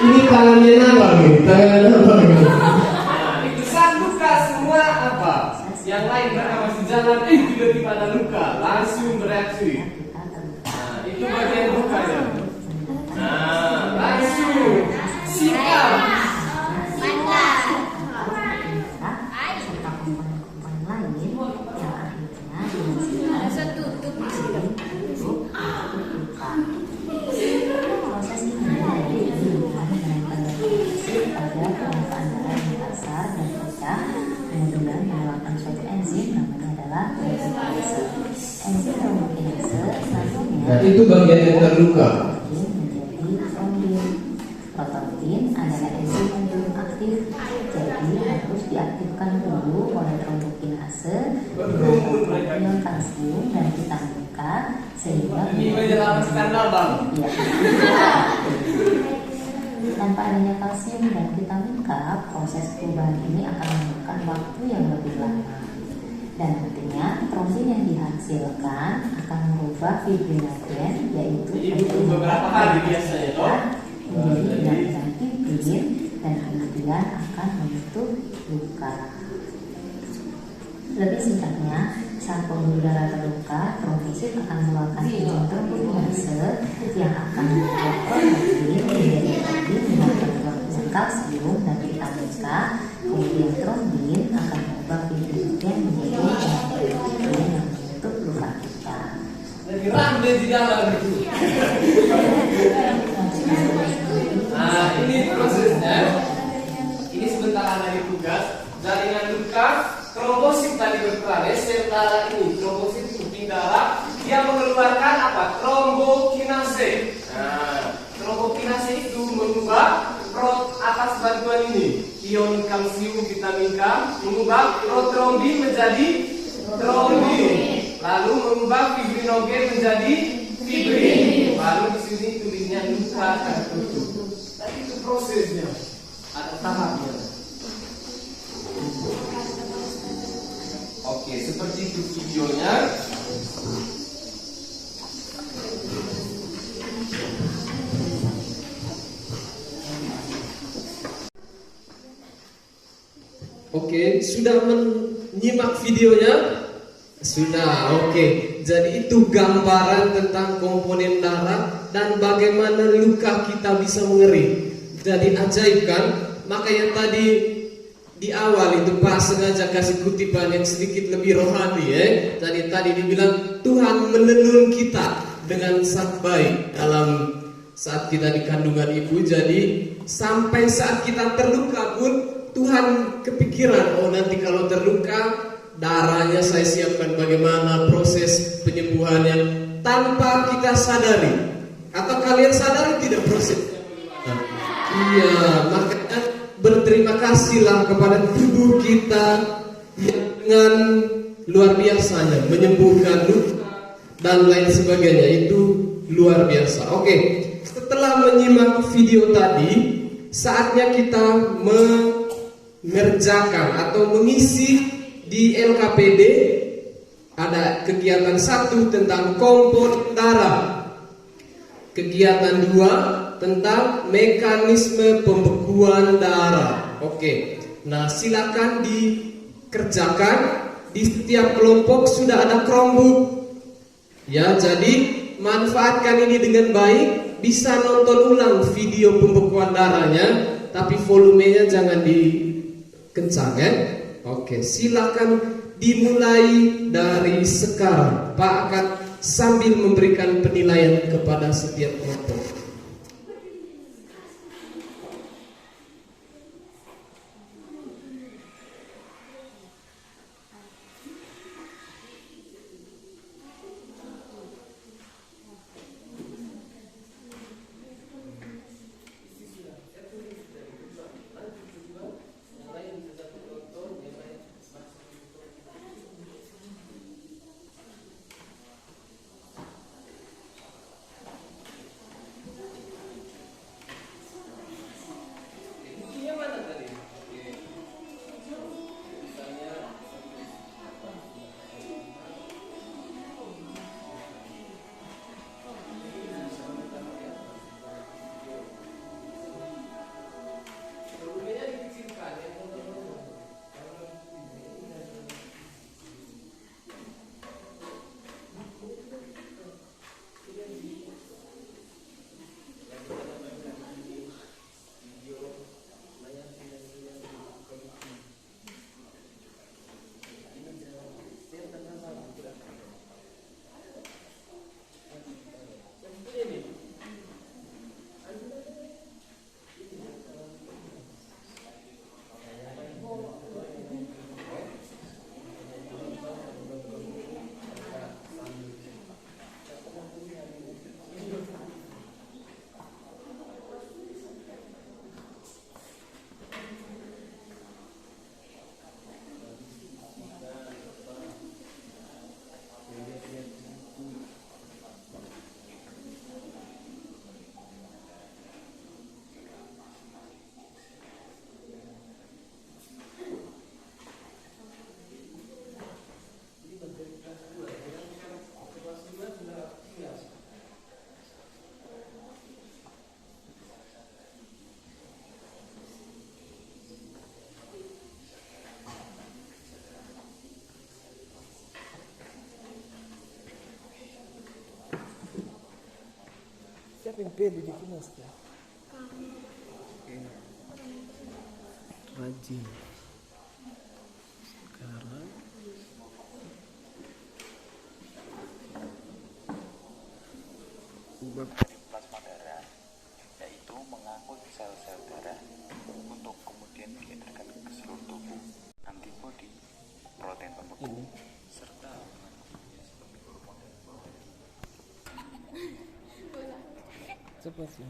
Ini tangannya apa nih? Tangannya apa nih? Nah, itu saat luka semua apa? Yang lain mereka masih jalan, tiba-tiba ada luka, langsung bereaksi. Nah, itu bagian lukanya. Nah, langsung sikap. Kemudian menggunakan suatu enzim namanya adalah enzim trombokinase selanjutnya Nah, itu bagian yang terluka. menjadi trombin. Prototin adalah enzim yang belum aktif, jadi harus diaktifkan dulu oleh trombokinase dengan ion kalsium dan vitamin K sehingga Ini menyelamatkan nabang. ya. Tanpa adanya kalsium dan vitamin K, proses perubahan ini akan memakan waktu yang lebih lama. Dan nantinya trombin yang dihasilkan akan merubah fibrinogen, yaitu beberapa hari biasanya, toh? menjadi benang-benang fibrin dan kemudian akan membentuk luka. Lebih singkatnya, saat pembuluh darah terluka, trombosit akan mengeluarkan ion trombinase yang akan membuat trombin menjadi trombin dengan kandungan kalsium dan vitamin K. Kemudian trombin akan mengubah fibrinogen menjadi benang-benang fibrin yang membentuk luka kita. Jadi ramai di dalam itu. Nah, ini prosesnya. Ini sebentar dari tugas. Jaringan luka, trombosit tadi berperan. Sel darah ini, trombosit putih darah, dia mengeluarkan apa? Trombokinase. Nah, trombokinase itu mengubah atas bantuan ini, ion kalsium, vitamin K, mengubah protrombin menjadi trombin, lalu mengubah fibrinogen menjadi fibrin, lalu di sini tulisnya luka tertutup. Tapi itu prosesnya, ada tahapnya. Oke, seperti itu videonya. Oke, sudah menyimak videonya? Sudah, oke. Jadi itu gambaran tentang komponen darah dan bagaimana luka kita bisa mengering. Jadi ajaib kan? Makanya tadi di awal itu Pak sengaja kasih kutipan yang sedikit lebih rohani ya. Jadi tadi dibilang Tuhan menenun kita dengan sangat baik dalam saat kita di kandungan ibu. Jadi sampai saat kita terluka pun Tuhan kepikiran, oh nanti kalau terluka darahnya saya siapkan bagaimana proses penyembuhannya tanpa kita sadari. Atau kalian sadari tidak prosesnya? Iya, makanya berterima kasihlah kepada tubuh kita yang dengan luar biasanya menyembuhkan luka dan lain sebagainya, itu luar biasa. Oke, setelah menyimak video tadi, saatnya kita mengerjakan atau mengisi di LKPD. Ada kegiatan 1 tentang komponen darah, kegiatan 2 tentang mekanisme pembekuan darah. Oke, nah silakan dikerjakan. Di setiap kelompok sudah ada Chromebook ya, jadi manfaatkan ini dengan baik. Bisa nonton ulang video pembekuan darahnya, tapi volumenya jangan dikencang ya. Oke, silakan dimulai dari sekarang. Pak akan sambil memberikan penilaian kepada setiap kelompok. siapa yang pede di kelas ya? Rajin. Sekarang dari plasma darah, yaitu mengangkut sel-sel darah untuk kemudian diedarkan ke seluruh tubuh. Antibodi, protein pembeku, serta cepat sih.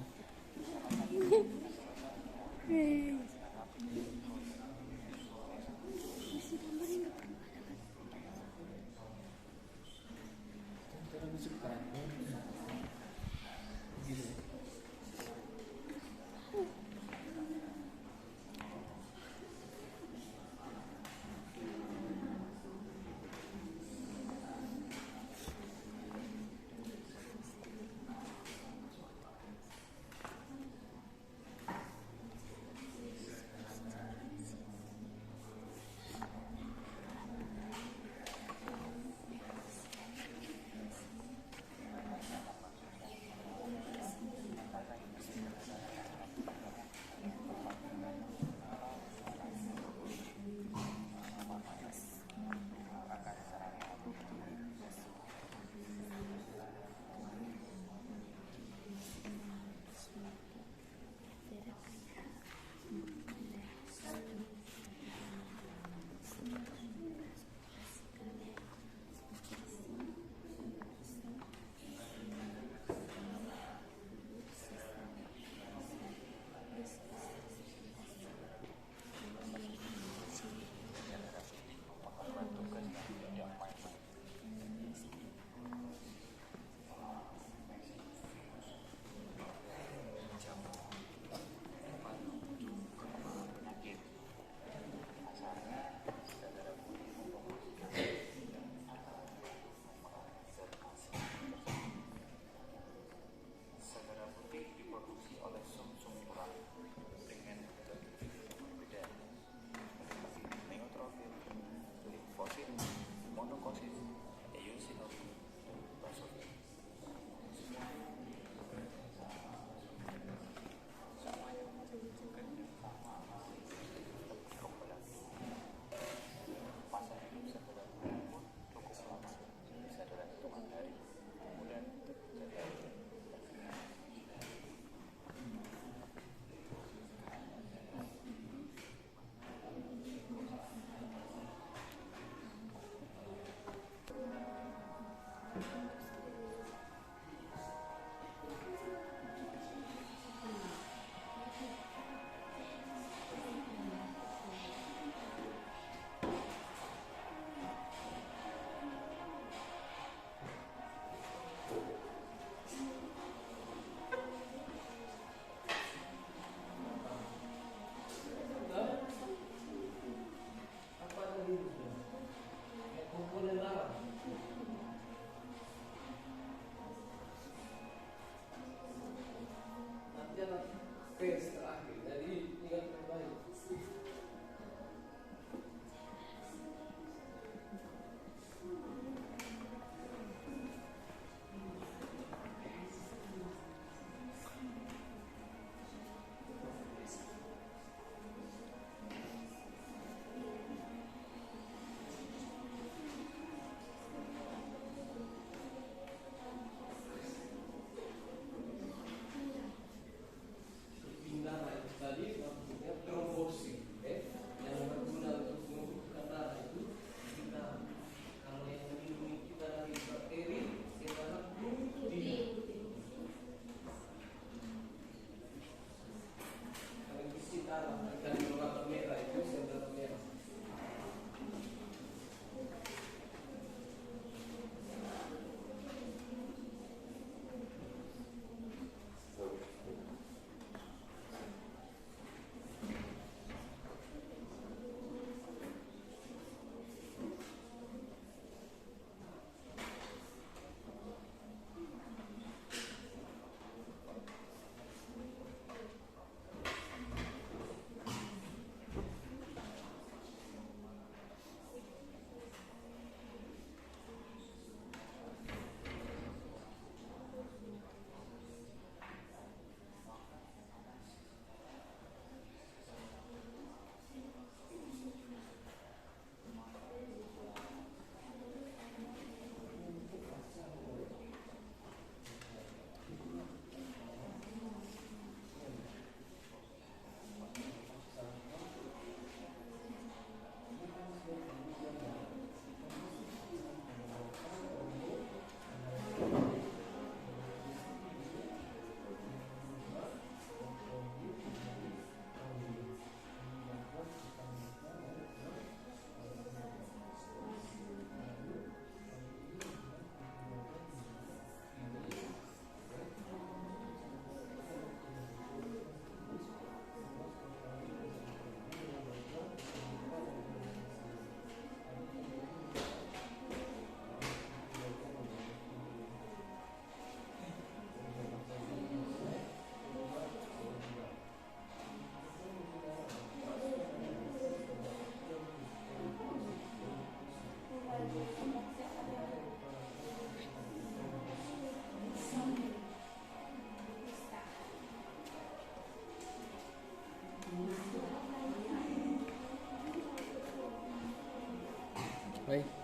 Baik.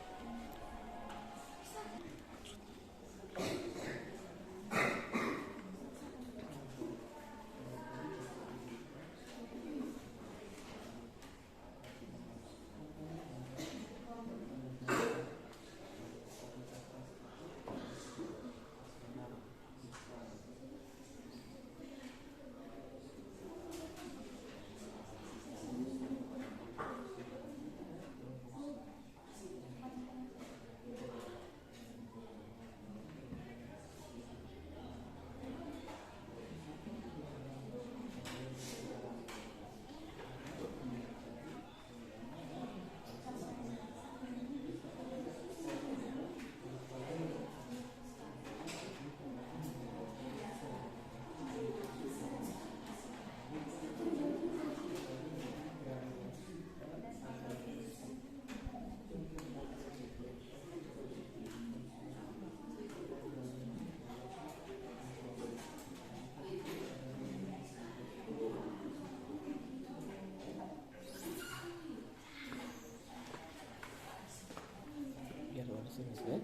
Biar harus ini ya.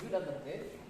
sudah tertib.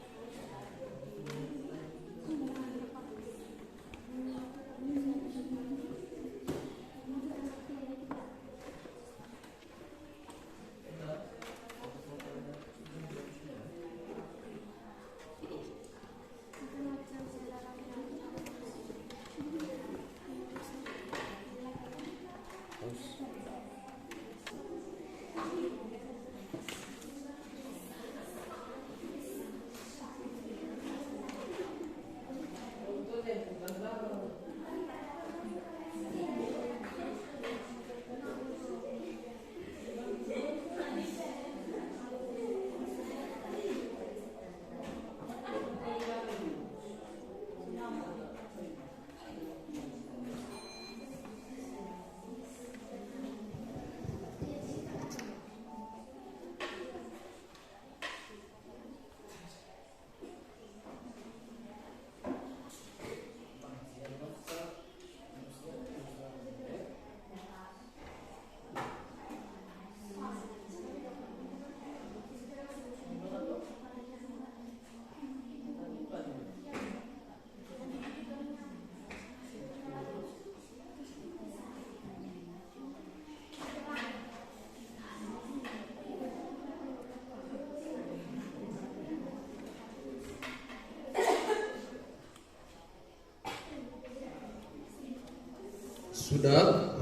Sudah?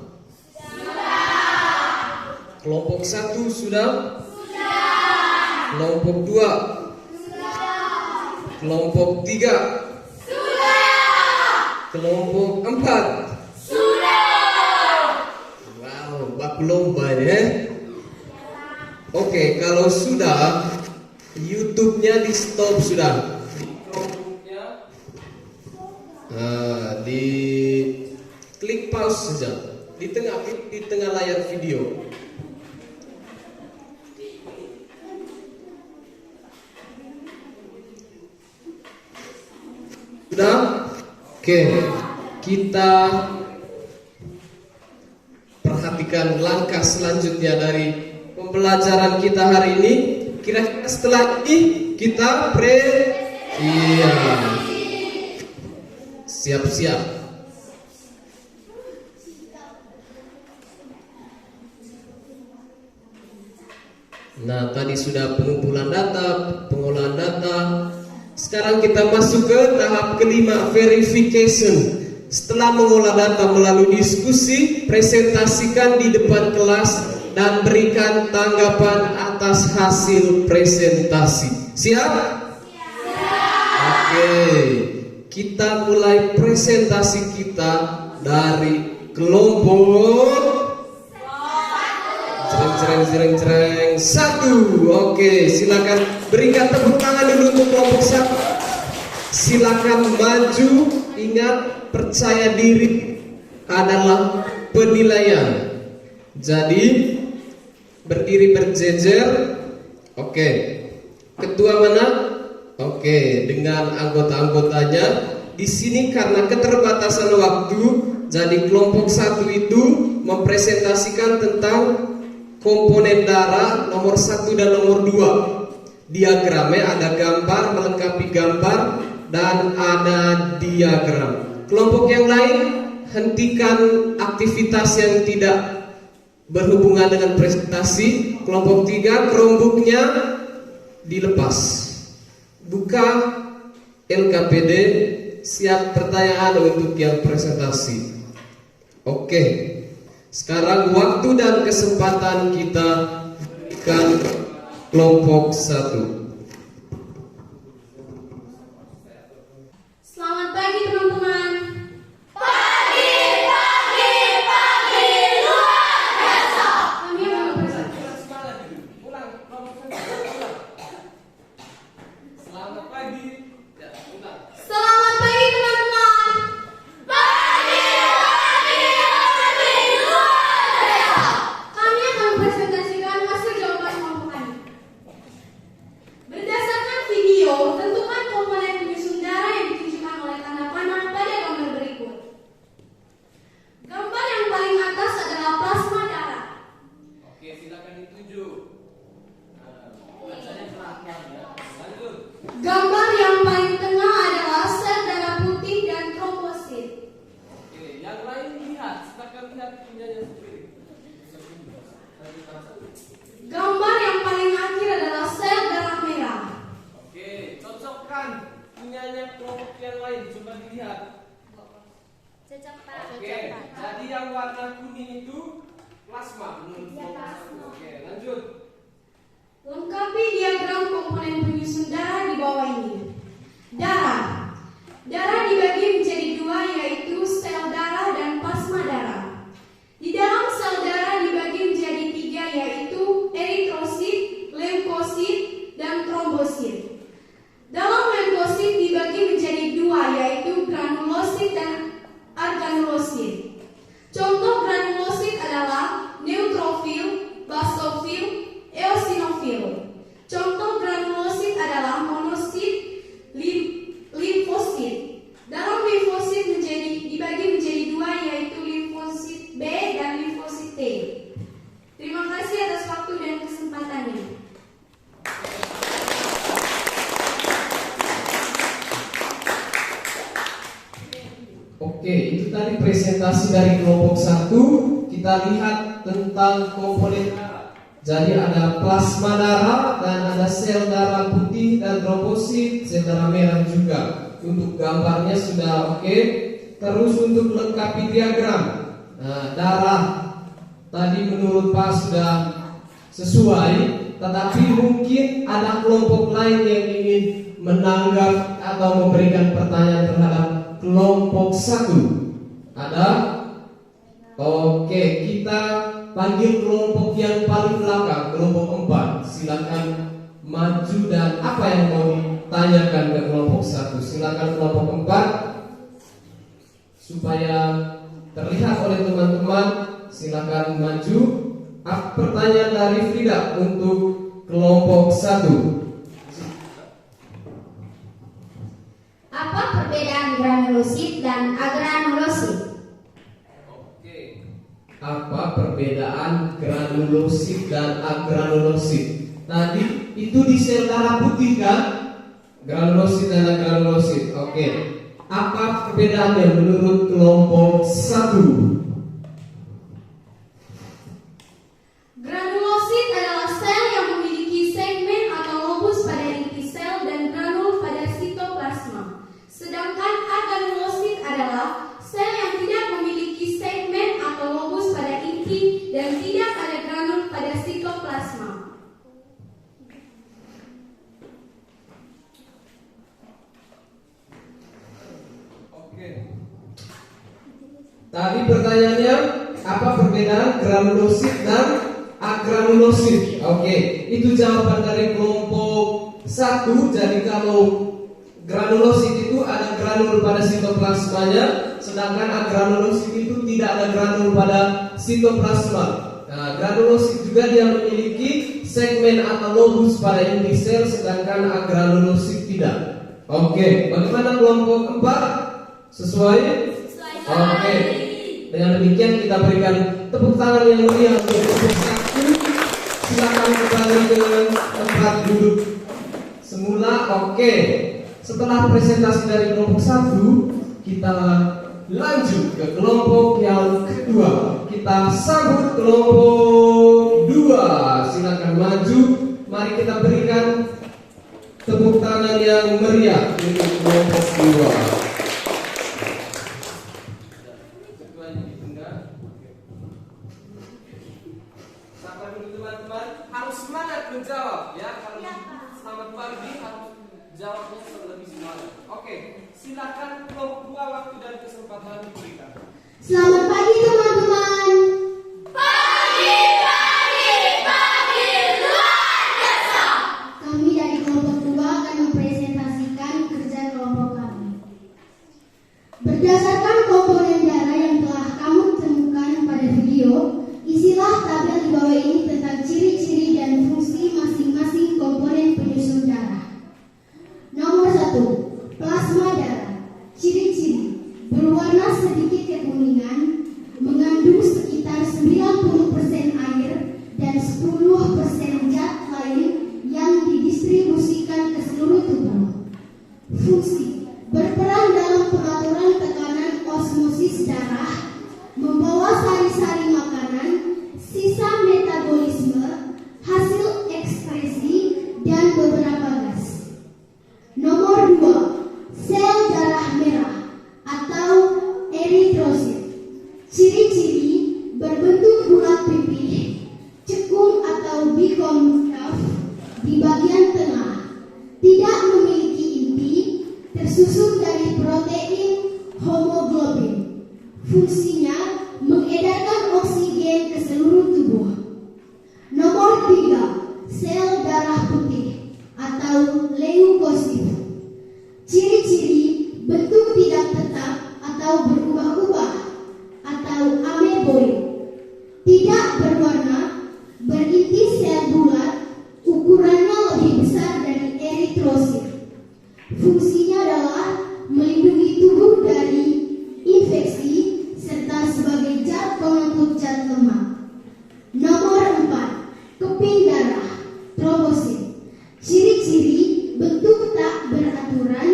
Kelompok 1 sudah? Kelompok 2? Kelompok 3? Kelompok 4? Wow, baku lomba ya. Oke, kalau sudah, YouTube-nya di stop sudah. Di klik pause saja di tengah layar video. Sudah? Oke, kita perhatikan langkah selanjutnya dari pembelajaran kita hari ini. Kira-kira setelah ini kita iya. Siap-siap. Nah, tadi sudah pengumpulan data, pengolahan data. Sekarang kita masuk ke tahap kelima, verification. Setelah mengolah data melalui diskusi, presentasikan di depan kelas dan berikan tanggapan atas hasil presentasi. Siap? Oke. Kita mulai presentasi kita dari kelompok Cereng 1. Oke, silakan berikan tepuk tangan dulu untuk kelompok 1. Silakan maju. Ingat, percaya diri adalah penilaian. Jadi berdiri berjejer. Oke. Ketua mana? Oke, dengan anggota-anggotanya. Di sini karena keterbatasan waktu, jadi kelompok 1 itu mempresentasikan tentang komponen darah nomor 1 dan nomor 2. Diagramnya ada gambar, melengkapi gambar, dan ada diagram. Kelompok yang lain, hentikan aktivitas yang tidak berhubungan dengan presentasi. Kelompok 3, Chromebooknya dilepas. Buka LKPD, siap pertanyaan untuk yang presentasi. Oke. Sekarang waktu dan kesempatan kita berikan kelompok 1. Selamat pagi teman-teman. Pagi luar biasa. Kami mau presentasi. Selamat pagi. Selamat pagi teman-teman. Pagi luar biasa. Kami akan presentasikan hasil jawaban kelompok kami. warna kuning itu plasma menurut kelompok 1. Oke, lanjut. Lengkapi diagram komponen penyusun darah di bawah ini. Darah. Darah dibagi menjadi dua, yaitu sel darah dan plasma darah. Di dalam sel darah dibagi menjadi tiga, yaitu eritrosit, leukosit, dan trombosit. Dalam leukosit dibagi menjadi dua, yaitu granulosit dan organosit. Contoh granulosit adalah neutrofil, basofil, eosinofil. Contoh granulosit adalah monosit, limfosit. Dalam limfosit dibagi menjadi dua, yaitu limfosit B dan limfosit T. Terima kasih atas waktu dan kesempatannya. Oke, itu tadi presentasi dari kelompok 1. Kita lihat tentang komponen darah. Jadi ada plasma darah dan ada sel darah putih dan trombosit, sel darah merah juga. Untuk gambarnya sudah oke. Terus untuk lengkapi diagram. Nah, darah tadi menurut Pak sudah sesuai, tetapi mungkin ada kelompok lain yang ingin menanggap atau memberikan pertanyaan terhadap kelompok 1. Ada? Oke, kita panggil kelompok yang paling belakang, kelompok 4. Silakan maju dan apa yang mau ditanyakan ke kelompok 1. Silakan kelompok 4 supaya terlihat oleh teman-teman. Silakan maju. Pertanyaan dari Frida untuk kelompok 1. Apa perbedaan granulosit dan agranulosit? Oke. Apa perbedaan granulosit dan agranulosit? Tadi itu di sel darah putih kan? Granulosit dan agranulosit. Oke. Apa perbedaannya menurut kelompok 1? Granulosit adalah sel yang memiliki segmen atau lobus pada inti sel dan granul pada sitoplasma. Sedangkan agranulosit adalah sel yang tidak memiliki segmen atau lobus pada inti dan tidak ada granul pada sitoplasma. Oke. Tadi pertanyaannya apa perbedaan granulosit dan agranulosit? Oke, itu jawaban dari kelompok 1. Jadi kalau granulosit itu ada granul pada sitoplasmanya, sedangkan agranulosit itu tidak ada granul pada sitoplasma. Nah, granulosit juga dia memiliki segmen atau lobus pada inti sel, sedangkan agranulosit tidak. Oke, bagaimana kelompok 4? Sesuai? Oke. Dengan demikian kita berikan tepuk tangan yang meriah untuk kelompok 1. Silakan kembali ke tempat duduk semula. Oke. Setelah presentasi dari kelompok 1, kita lanjut ke kelompok yang kedua. Kita sambut kelompok 2. Silakan maju. Mari kita berikan tepuk tangan yang meriah untuk kelompok 2. Sabar dulu teman-teman, harus semangat menjawab ya. Kalau selamat pagi harus jawabnya lebih semangat. Oke, silakan kelompok 2 waktu dan kesempatan diberikan. Selamat pagi teman-teman. Pagi, luar biasa. Kami dari kelompok 2 akan mempresentasikan kerja kelompok kami. Berdasarkan komponen darah yang telah kamu temukan pada video, isilah tabel di bawah ini tentang ciri-ciri dan fungsi masing-masing komponen penyusun darah. Nomor 1, plasma darah. Ciri-ciri: berwarna sedikit kekuningan, mengandung sekitar 90% air dan 10% zat lain yang didistribusikan ke seluruh tubuh. Fungsi: berperan dalam pengaturan tekanan osmosis darah, membawa sari-sari makanan, sisa metabolisme, hasil ekskresi, dan beberapa gas. Nomor 2, sel darah merah atau eritrosit. Ciri-ciri: Fungsinya mengedarkan oksigen ke seluruh tubuh. Nomor 3, sel darah putih atau leukosit. Ciri-ciri bentuk tidak tetap atau berubah-ubah atau ameboid. Tidak berwarna, berinti sel bulat, ukurannya lebih besar dari eritrosit. Fungsinya adalah melindungi tubuh dari infeksi serta sebagai zat pengangkut zat lemak. Nomor 4, keping darah, trombosit. Ciri-ciri bentuk tak beraturan,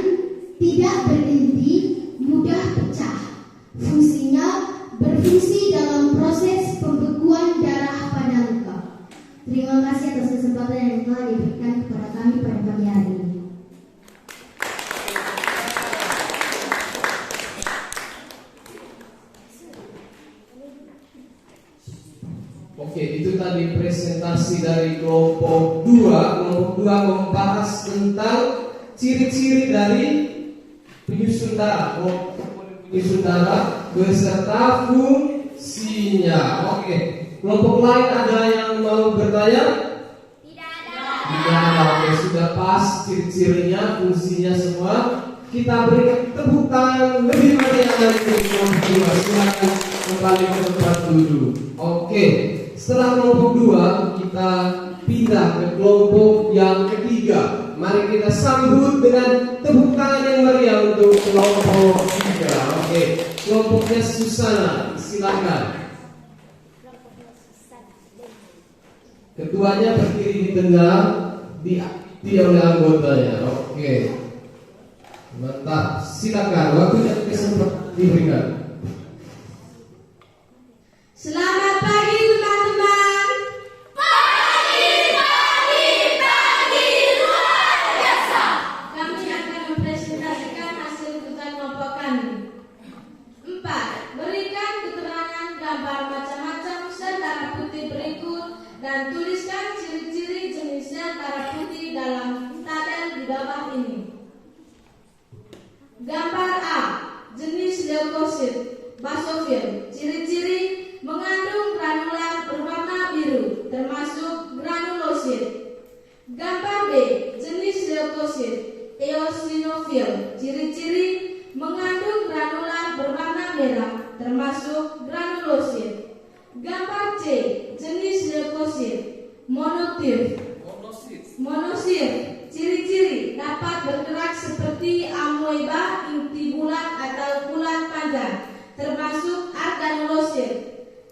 tidak berinti, mudah pecah. Fungsinya berfungsi dalam proses pembekuan darah pada luka. Terima kasih atas kesempatan yang telah diberikan kepada kami pada pagi hari ini. Oke, itu tadi presentasi dari kelompok 2. Kelompok 2 membahas tentang ciri-ciri dari penyusun darah, penyusun darah beserta fungsinya. Oke, kelompok lain ada yang mau bertanya? Tidak ada. Oke, sudah pas ciri-cirinya, fungsinya semua. Kita berikan tepuk tangan lebih banyak untuk kelompok 2. Silakan kembali ke tempat duduk. Oke. Setelah kelompok 2, kita pindah ke kelompok yang ketiga. Mari kita sambut dengan tepuk tangan yang meriah untuk kelompok 3. Oke, kelompoknya Susana, silakan. Ketuanya berdiri di tengah, diikuti oleh anggotanya. Oke, mantap. Silakan, waktunya kesempatan diberikan. Selamat pagi teman-teman. Pagi luar biasa. Kami akan mempresentasikan hasil ikutan kelompok kami. 4. Berikan keterangan gambar macam-macam sel darah putih berikut dan tuliskan ciri-ciri jenis sel darah putih dalam tabel di bawah ini. Gambar A, jenis leukosit, basofil. Ciri-ciri mengandung granular berwarna biru, termasuk granulosit. Gambar B, jenis leukosit, eosinofil. Ciri-ciri mengandung granular berwarna merah, termasuk granulosit. Gambar C, jenis leukosit, monotif. Ciri-ciri dapat bergerak seperti amoeba inti bulat atau bulat panjang, termasuk organulosit.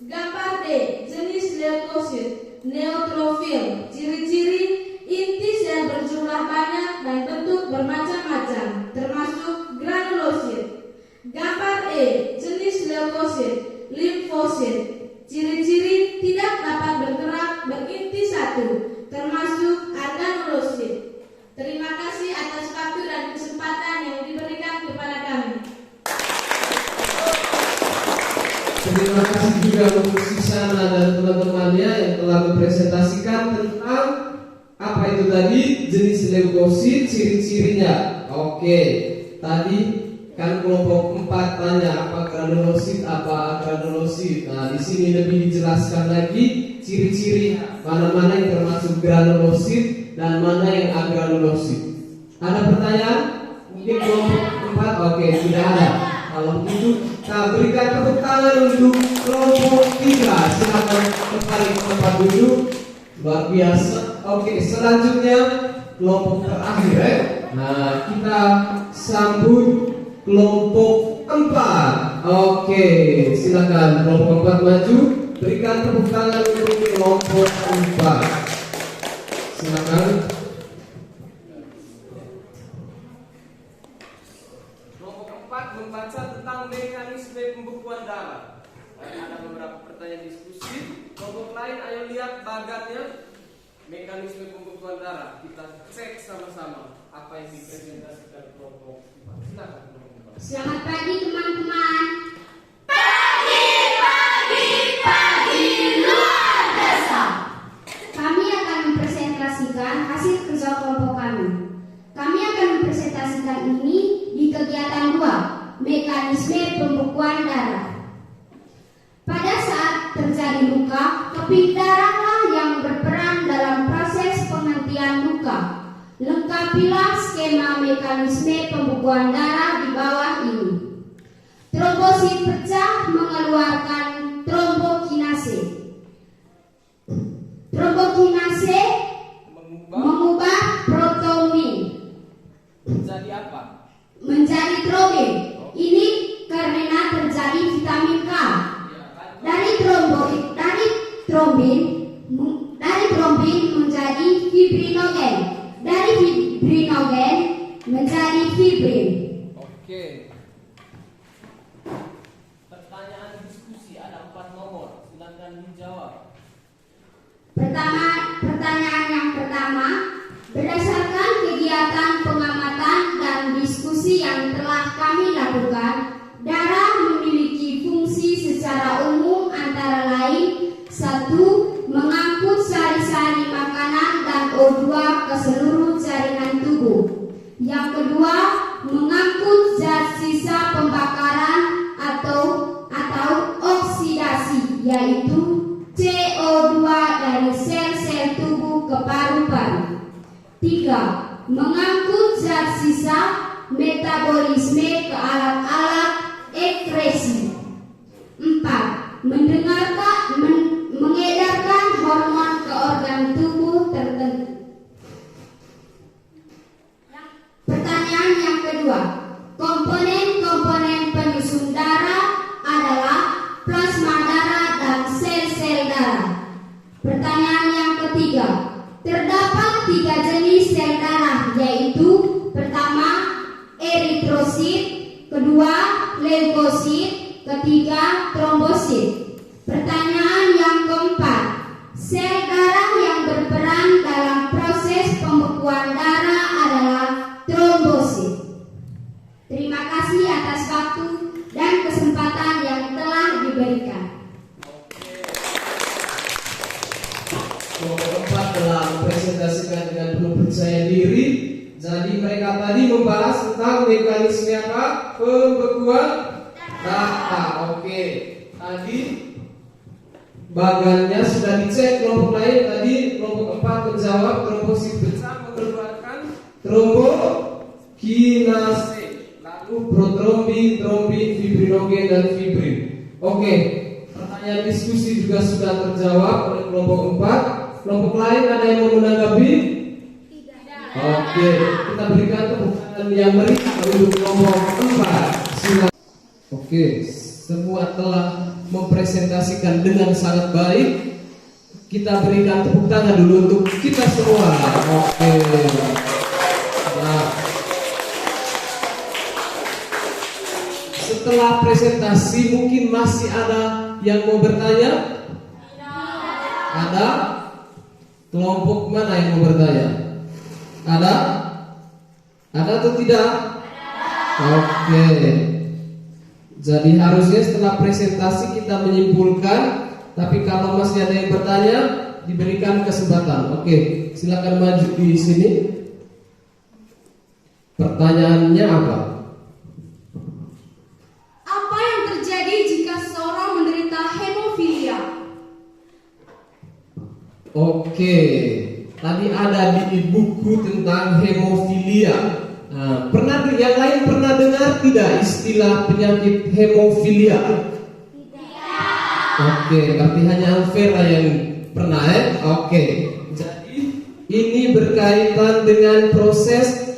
Gambar D, jenis leukosit, neutrofil. Ciri-ciri inti sel berjumlah banyak dan bentuk bermacam-macam, termasuk granulosit. Gambar E, jenis leukosit, limfosit. Ciri-ciri tidak dapat bergerak berinti satu, termasuk organulosit. Terima kasih atas waktu dan kesempatan yang diberikan kepada kami. Terima kasih juga untuk Susana dan teman-temannya yang telah mempresentasikan tentang apa itu tadi jenis leukosit, ciri-cirinya. Oke, tadi kan kelompok 4 tanya apa granulosit, apa granulosit. Nah, di sini lebih dijelaskan lagi ciri-ciri mana-mana yang termasuk granulosit dan mana yang agranulosit. Ada pertanyaan? Mungkin kelompok 4? Oke, tidak ada. Kalau begitu kita berikan tepuk tangan untuk kelompok 3. Silakan kembali ke tempat duduk. Luar biasa. Oke, selanjutnya kelompok terakhir. Nah, kita sambut kelompok 4. Oke, silakan kelompok 4 maju. Berikan tepuk tangan untuk kelompok 4. Silakan. Kelompok 4 membaca tentang mekanisme pembekuan darah. Ada beberapa pertanyaan diskusi. Kelompok lain, ayo lihat bagannya. Mekanisme pembekuan darah. Kita cek sama-sama apa yang dipresentasikan kelompok 4. Silakan kelompok 4. Selamat pagi teman-teman. Pagi luar biasa. Kami akan mempresentasikan hasil kerja kelompok kami. Kami akan mempresentasikan ini di kegiatan 2, mekanisme pembekuan darah. terjadi luka, keping darahlah yang berperan dalam proses penghentian luka. Lengkapilah skema mekanisme pembekuan darah di bawah ini. Trombosit pecah mengeluarkan trombokinase. Trombokinase mengubah protomin Menjadi apa? menjadi trombin. Ini karena terjadi vitamin K. Dari trombin menjadi fibrinogen. Dari fibrinogen menjadi fibrin. Oke. Pertanyaan diskusi ada 4 nomor. Silakan dijawab. Pertanyaan yang pertama, berdasarkan kegiatan pengamatan dan diskusi yang telah kami lakukan, darah memiliki fungsi secara umum antara lain: 1. Mengangkut sari-sari makanan dan O2 ke seluruh jaringan tubuh. Yang kedua, mengangkut zat sisa pembakaran atau oksidasi, yaitu CO2 dari sel-sel tubuh ke paru-paru. 3. Mengangkut zat sisa metabolisme ke alat-alat ekskresi. 4. Mengedarkan hormon ke organ tubuh tertentu. Pertanyaan yang kedua, komponen-komponen penyusun darah adalah plasma darah dan sel-sel darah. Pertanyaan yang ketiga, terdapat 3 jenis sel darah, yaitu pertama eritrosit, kedua leukosit, ketiga trombosit. Pertanyaan yang keempat, sel darah yang berperan dalam proses pembekuan darah adalah trombosit. Terima kasih atas waktu dan kesempatan yang telah diberikan. Kelompok 4 telah mempresentasikan dengan penuh percaya diri. Jadi mereka tadi membahas tentang mekanisme apa? Pembekuan darah. Oke. Tadi bagannya sudah dicek. Kelompok lain tadi kelompok 4 menjawab trombosit pecah mengeluarkan trombokinase. Lalu protrombin, trombin, fibrinogen dan fibrin. Oke. Pertanyaan diskusi juga sudah terjawab oleh kelompok 4. Kelompok lain ada yang mau menanggapi? Tidak. Oke, kita berikan tepuk tangan yang meriah untuk kelompok 4. Silakan. Oke, semua telah mempresentasikan dengan sangat baik. Kita berikan tepuk tangan dulu untuk kita semua. Oke. Nah, setelah presentasi mungkin masih ada yang mau bertanya? Ada? Kelompok mana yang mau bertanya? Ada? Ada atau tidak? Oke. Jadi harusnya setelah presentasi kita menyimpulkan. Tapi kalau masih ada yang bertanya, diberikan kesempatan. Oke, silakan maju di sini. Pertanyaannya apa? Apa yang terjadi jika seseorang menderita hemofilia? Oke, tadi ada di buku tentang hemofilia. Nah, yang lain pernah dengar tidak istilah penyakit hemofilia? Oke, berarti hanya Alvera yang pernah ya? Oke, jadi ini berkaitan dengan proses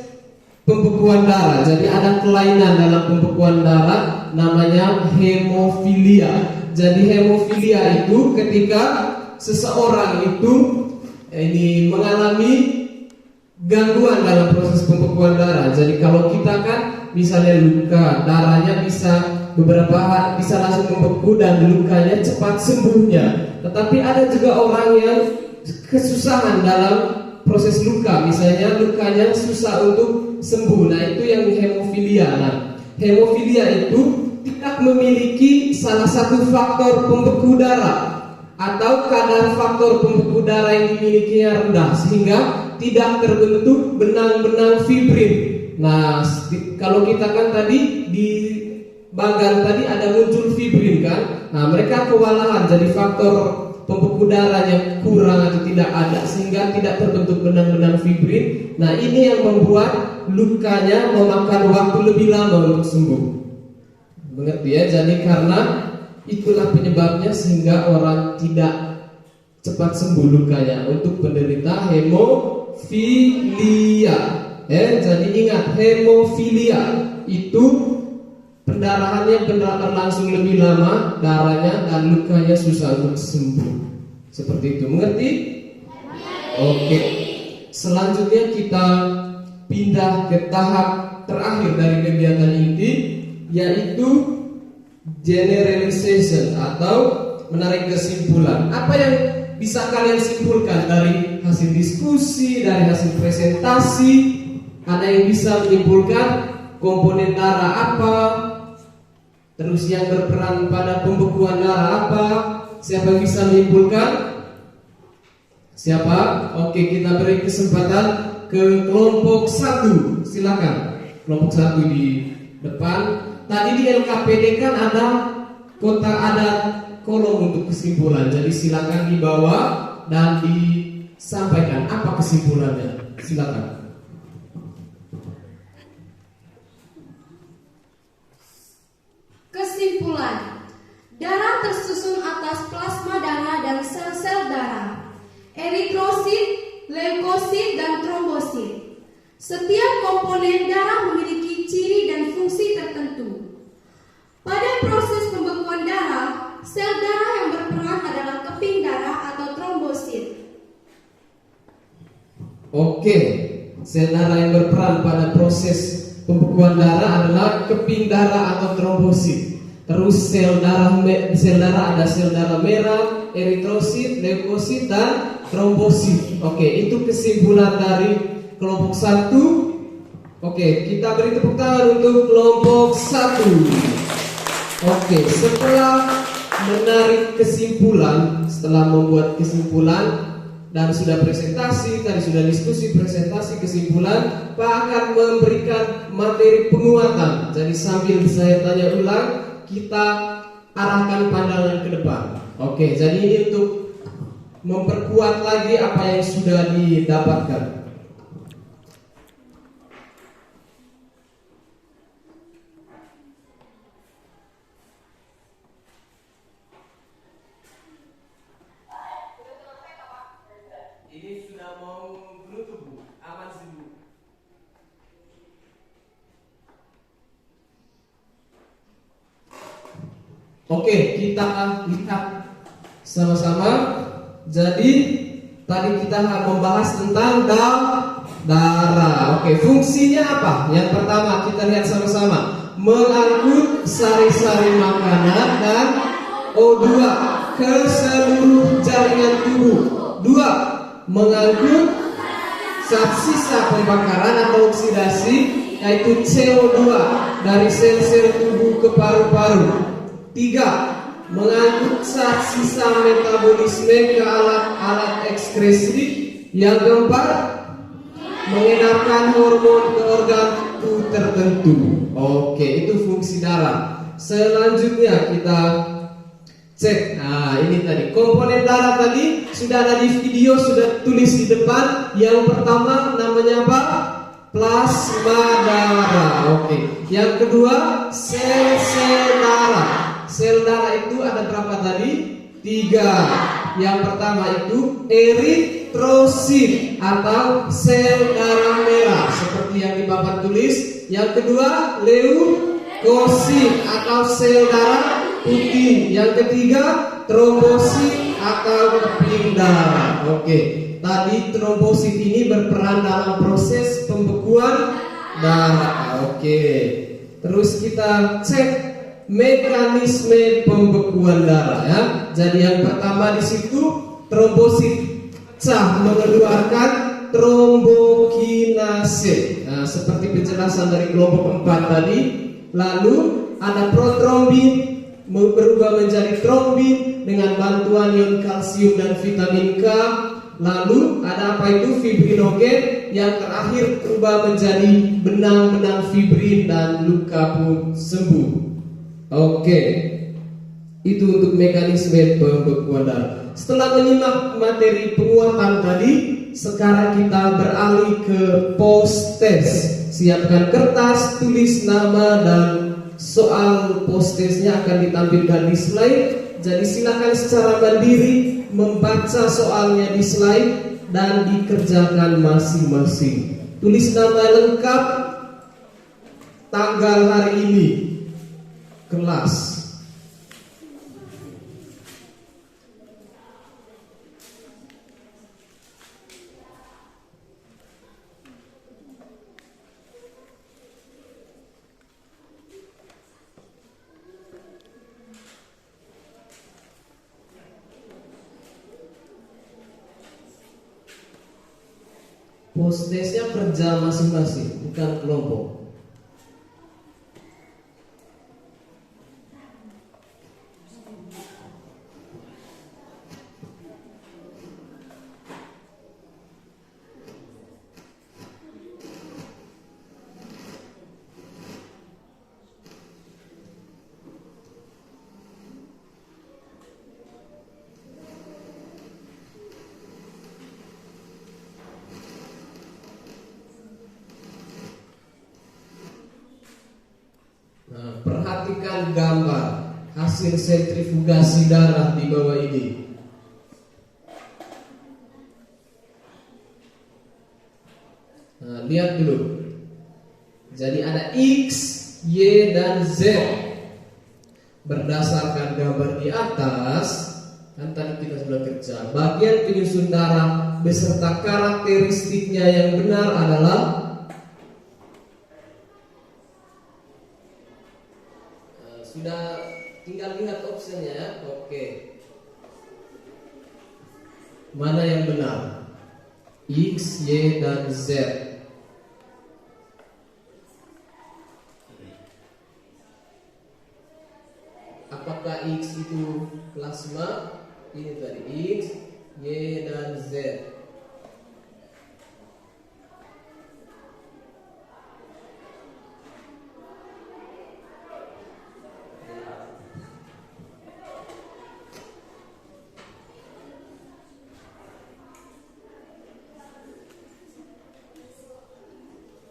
pembekuan darah. Jadi ada kelainan dalam pembekuan darah namanya hemofilia. Jadi hemofilia itu ketika seseorang itu ini mengalami gangguan dalam proses pembekuan darah. Jadi kalau kita kan misalnya luka, darahnya bisa beberapa hari bisa langsung membeku dan lukanya cepat sembuhnya. Tetapi ada juga orang yang kesusahan dalam proses luka, misalnya lukanya susah untuk sembuh. Nah, itu yang hemofilia. Nah, hemofilia itu tidak memiliki salah satu faktor pembeku darah atau kadar faktor pembeku darah yang dimilikinya rendah sehingga tidak terbentuk benang-benang fibrin. Nah, kalau kita kan tadi di bagan tadi ada muncul fibrin kan. Nah, mereka kewalahan, jadi faktor pembeku darahnya kurang atau tidak ada sehingga tidak terbentuk benang-benang fibrin. Nah, ini yang membuat lukanya memakan waktu lebih lama untuk sembuh. Mengerti ya? Jadi karena itulah penyebabnya sehingga orang tidak cepat sembuh lukanya untuk penderita hemofilia. Jadi ingat, hemofilia itu pendarahannya berlangsung lebih lama, darahnya dan lukanya susah untuk sembuh. Seperti itu, mengerti? Oke. Selanjutnya kita pindah ke tahap terakhir dari kegiatan inti, yaitu generalization atau menarik kesimpulan. Apa yang bisa kalian simpulkan dari hasil diskusi, dari hasil presentasi? Ada yang bisa menyimpulkan komponen darah apa? Terus yang berperan pada pembekuan darah apa? Siapa yang bisa menyimpulkan? Siapa? Oke, kita beri kesempatan ke kelompok 1. Silakan. Kelompok 1 di depan. Tadi di LKPD kan ada kolom untuk kesimpulan. Jadi silakan dibawa dan disampaikan apa kesimpulannya. Silakan. Kesimpulan. Darah tersusun atas plasma darah dan sel-sel darah, eritrosit, leukosit, dan trombosit. Setiap komponen darah memiliki ciri dan fungsi tertentu. Pada proses pembekuan darah, sel darah yang berperan adalah keping darah atau trombosit. Oke, sel darah yang berperan pada proses pembekuan darah adalah keping darah atau trombosit. Terus sel darah ada sel darah merah, eritrosit, leukosit, dan trombosit. Oke, itu kesimpulan dari kelompok 1. Oke, kita beri tepuk tangan untuk kelompok 1. Oke, setelah menarik kesimpulan, setelah membuat kesimpulan dan sudah presentasi, tadi sudah diskusi, presentasi, kesimpulan, Pak akan memberikan materi penguatan. Jadi sambil saya tanya ulang, kita arahkan pandangan ke depan. Oke, jadi ini untuk memperkuat lagi apa yang sudah didapatkan. Ini sudah mau menutup, Bu. Aman sih, Bu. Oke, kita lihat sama-sama. Jadi tadi kita membahas tentang darah. Oke, fungsinya apa? Yang pertama kita lihat sama-sama. Mengangkut sari-sari makanan dan O2 ke seluruh jaringan tubuh. 2. Mengangkut zat sisa pembakaran atau oksidasi, yaitu CO2 dari sel-sel tubuh ke paru-paru. 3. Mengangkut zat sisa metabolisme ke alat-alat ekskresi. Yang keempat, mengedarkan hormon ke organ tubuh tertentu. Oke, itu fungsi darah. Selanjutnya kita cek. Nah, ini tadi komponen darah tadi sudah ada di video, sudah tulis di depan. Yang pertama namanya apa? Plasma darah. Oke. Yang kedua, sel-sel darah. Sel darah itu ada berapa tadi? 3. Yang pertama itu eritrosit atau sel darah merah seperti yang di papan tulis. Yang kedua, leukosit atau sel darah putih. Yang ketiga, trombosit atau keping darah. Oke, tadi trombosit ini berperan dalam proses pembekuan darah. Oke, terus kita cek mekanisme pembekuan darah ya. Jadi yang pertama di situ trombosit mengeluarkan trombokinase. Nah, seperti penjelasan dari kelompok 4 tadi. Lalu ada protrombin berubah menjadi trombin dengan bantuan ion kalsium dan vitamin K. Lalu ada apa itu? Fibrinogen. Yang terakhir berubah menjadi benang-benang fibrin dan luka pun sembuh. Oke, itu untuk mekanisme pembekuan darah. Setelah menyimak materi penguatan tadi, sekarang kita beralih ke post test. Siapkan kertas, tulis nama dan soal post testnya akan ditampilkan di slide. Jadi silakan secara mandiri membaca soalnya di slide dan dikerjakan masing-masing. Tulis nama lengkap, tanggal hari ini, kelas. Post testnya kerja masing-masing, bukan kelompok. Nah, perhatikan gambar hasil sentrifugasi darah di bawah ini. Nah, lihat dulu. Jadi ada X, Y, dan Z. Berdasarkan gambar di atas, kan tadi kita sudah kerja. Bagian penyusun darah beserta karakteristiknya yang benar adalah sudah, tinggal lihat opsinya ya. Oke. Mana yang benar? X, Y, dan Z. Apakah X itu plasma? Ini tadi X, Y, dan Z.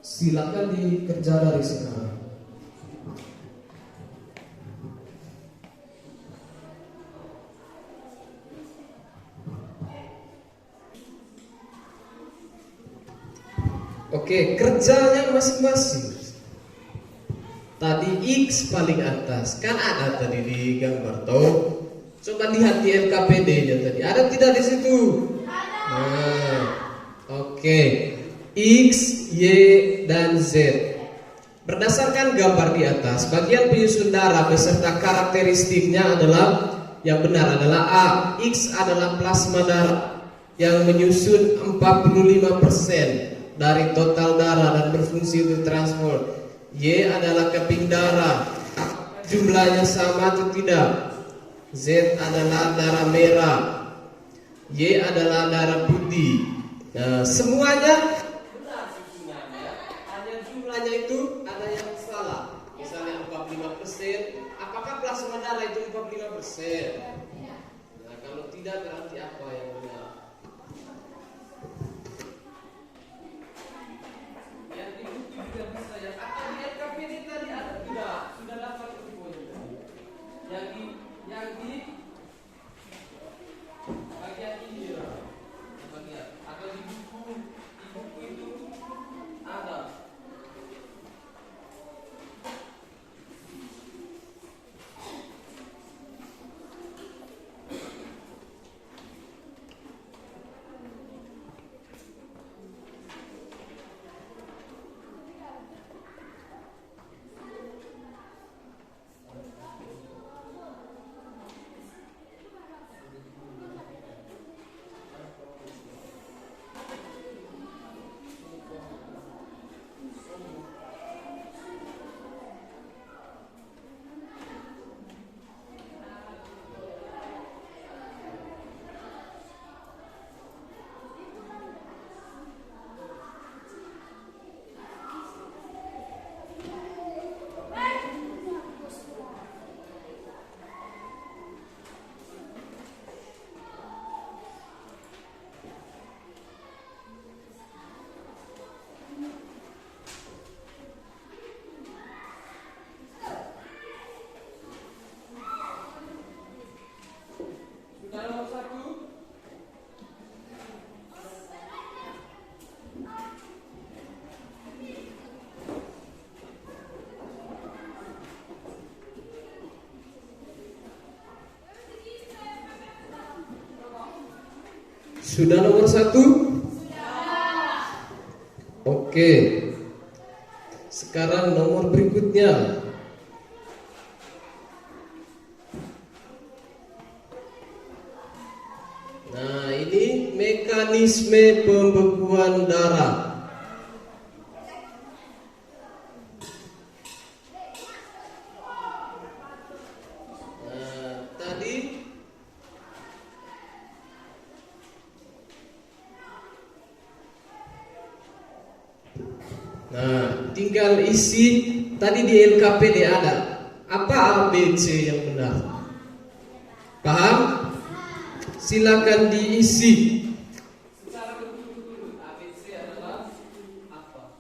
Silakan dikerja dari sekarang. Oke, kerjanya masing-masing. Tadi X paling atas, kan ada tadi di gambar toh. Coba lihat di LKPD-nya tadi, ada tidak di situ? Nah, oke. X, Y, dan Z. Berdasarkan gambar di atas, bagian penyusun darah beserta karakteristiknya adalah yang benar adalah A. X adalah plasma darah yang menyusun 45% dari total darah dan berfungsi untuk transport. Y adalah keping darah, jumlahnya sama atau tidak? Z adalah darah merah, Y adalah darah putih. Nah, semuanya benar susunannya, hanya jumlahnya itu ada yang salah. Misalnya 45%, apakah plasma darah itu 45%? Nah, kalau tidak berarti apa yang benar? Yang di buku juga bisa ya. Atau di LKPD tadi ada tidak? Sudah dapat infonya. Yang di bagian ini ya. Bagian atau di buku itu ada. Sudah nomor 1? Oke. Sekarang nomor berikutnya. Nah, ini mekanisme pembekuan darah. Nah, tinggal isi. Tadi di LKPD ada apa ABC yang benar? Paham? Silakan diisi. ABC adalah apa?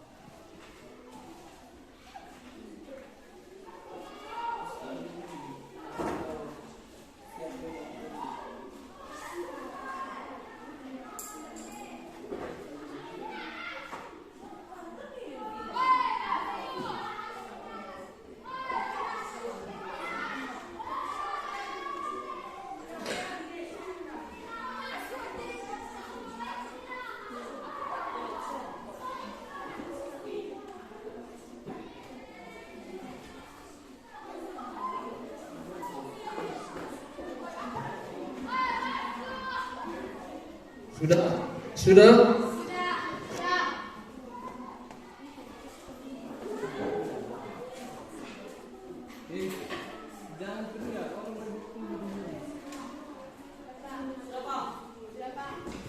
Sudah?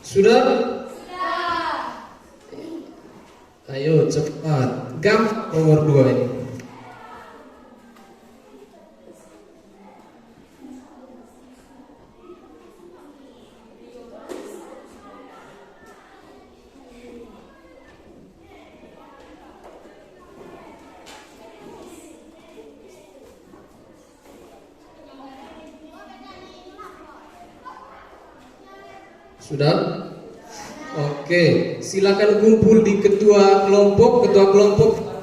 Sudah? Ayo cepat. Gampang nomor 2 ini. Sudah? Oke, silakan kumpul di ketua kelompok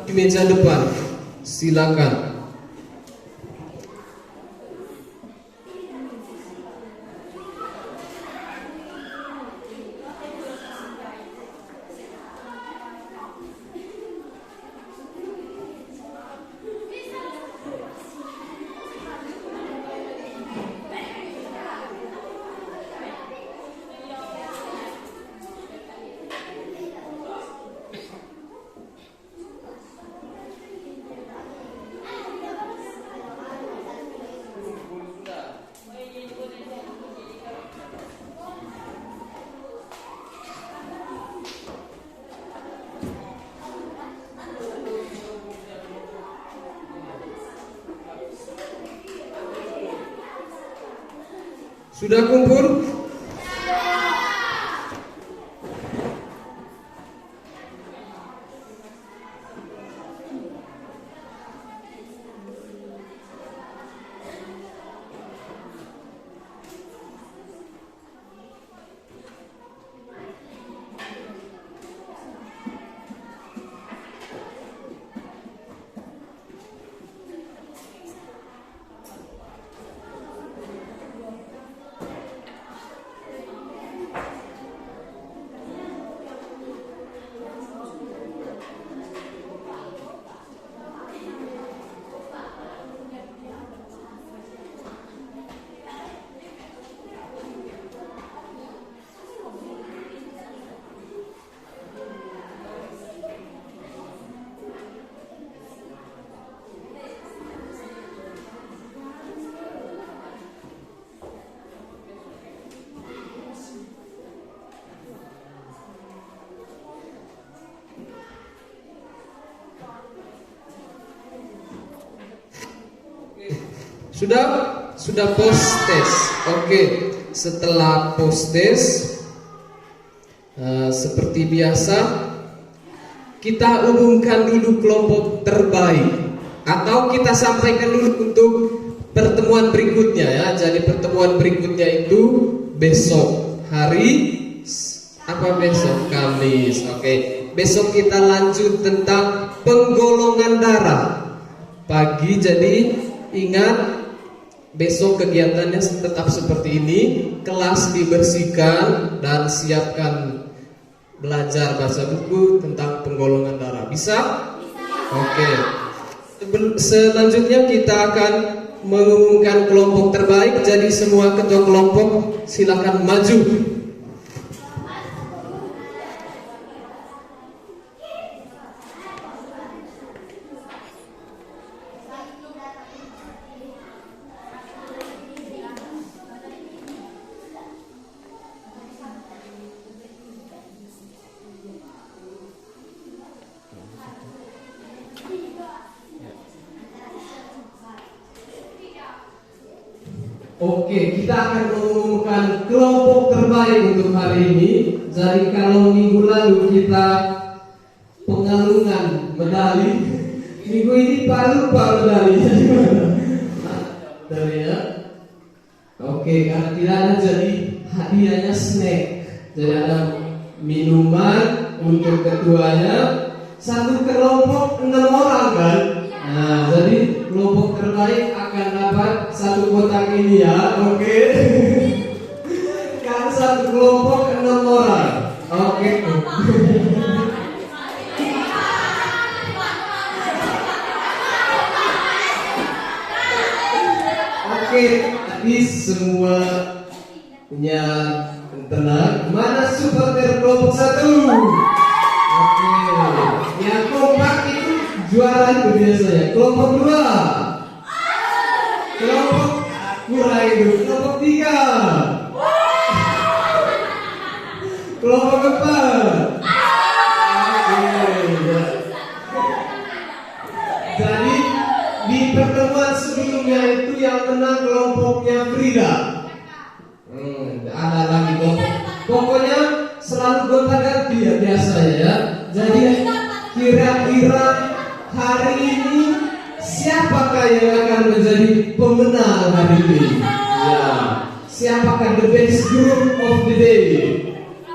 di meja depan. Silakan. Sudah kumpul? Sudah post test. Oke, setelah post test seperti biasa kita umumkan dulu kelompok terbaik atau kita sampaikan dulu untuk pertemuan berikutnya ya. Jadi pertemuan berikutnya itu besok hari apa besok? Kamis. Oke. Besok kita lanjut tentang penggolongan darah. Pagi, jadi ingat besok kegiatannya tetap seperti ini, kelas dibersihkan dan siapkan belajar baca buku tentang penggolongan darah. Bisa? Oke. Selanjutnya kita akan mengumumkan kelompok terbaik. Jadi semua ketua kelompok silakan maju. Oke, kita akan mengumumkan kelompok terbaik untuk hari ini. Jadi kalau minggu lalu kita pengalungan medali, minggu ini lupa medali. Dari ya. Oke, karena tidak ada jadi hadiahnya snack. Jadi ada minuman untuk ketuanya. Satu kelompok 6 orang kan. Nah, jadi kelompok terbaik akan dapat satu kotak ini ya, oke? Kan satu kelompok 6 orang, oke? Oke, tadi semua punya tenang. Mana supporter kelompok 1? Oke, yang kompak itu juara itu biasanya. Kelompok 2, kelompok kurang itu. Kelompok 3, kelompok 4. Jadi di pertemuan sebelumnya itu yang menang kelompoknya Frida. Ada lagi kelompok. Pokoknya selalu gonta-ganti ya biasanya ya. Jadi kira-kira hari ini siapakah yang akan menjadi pemenang hari ini? Ya, siapakah the best group of the day?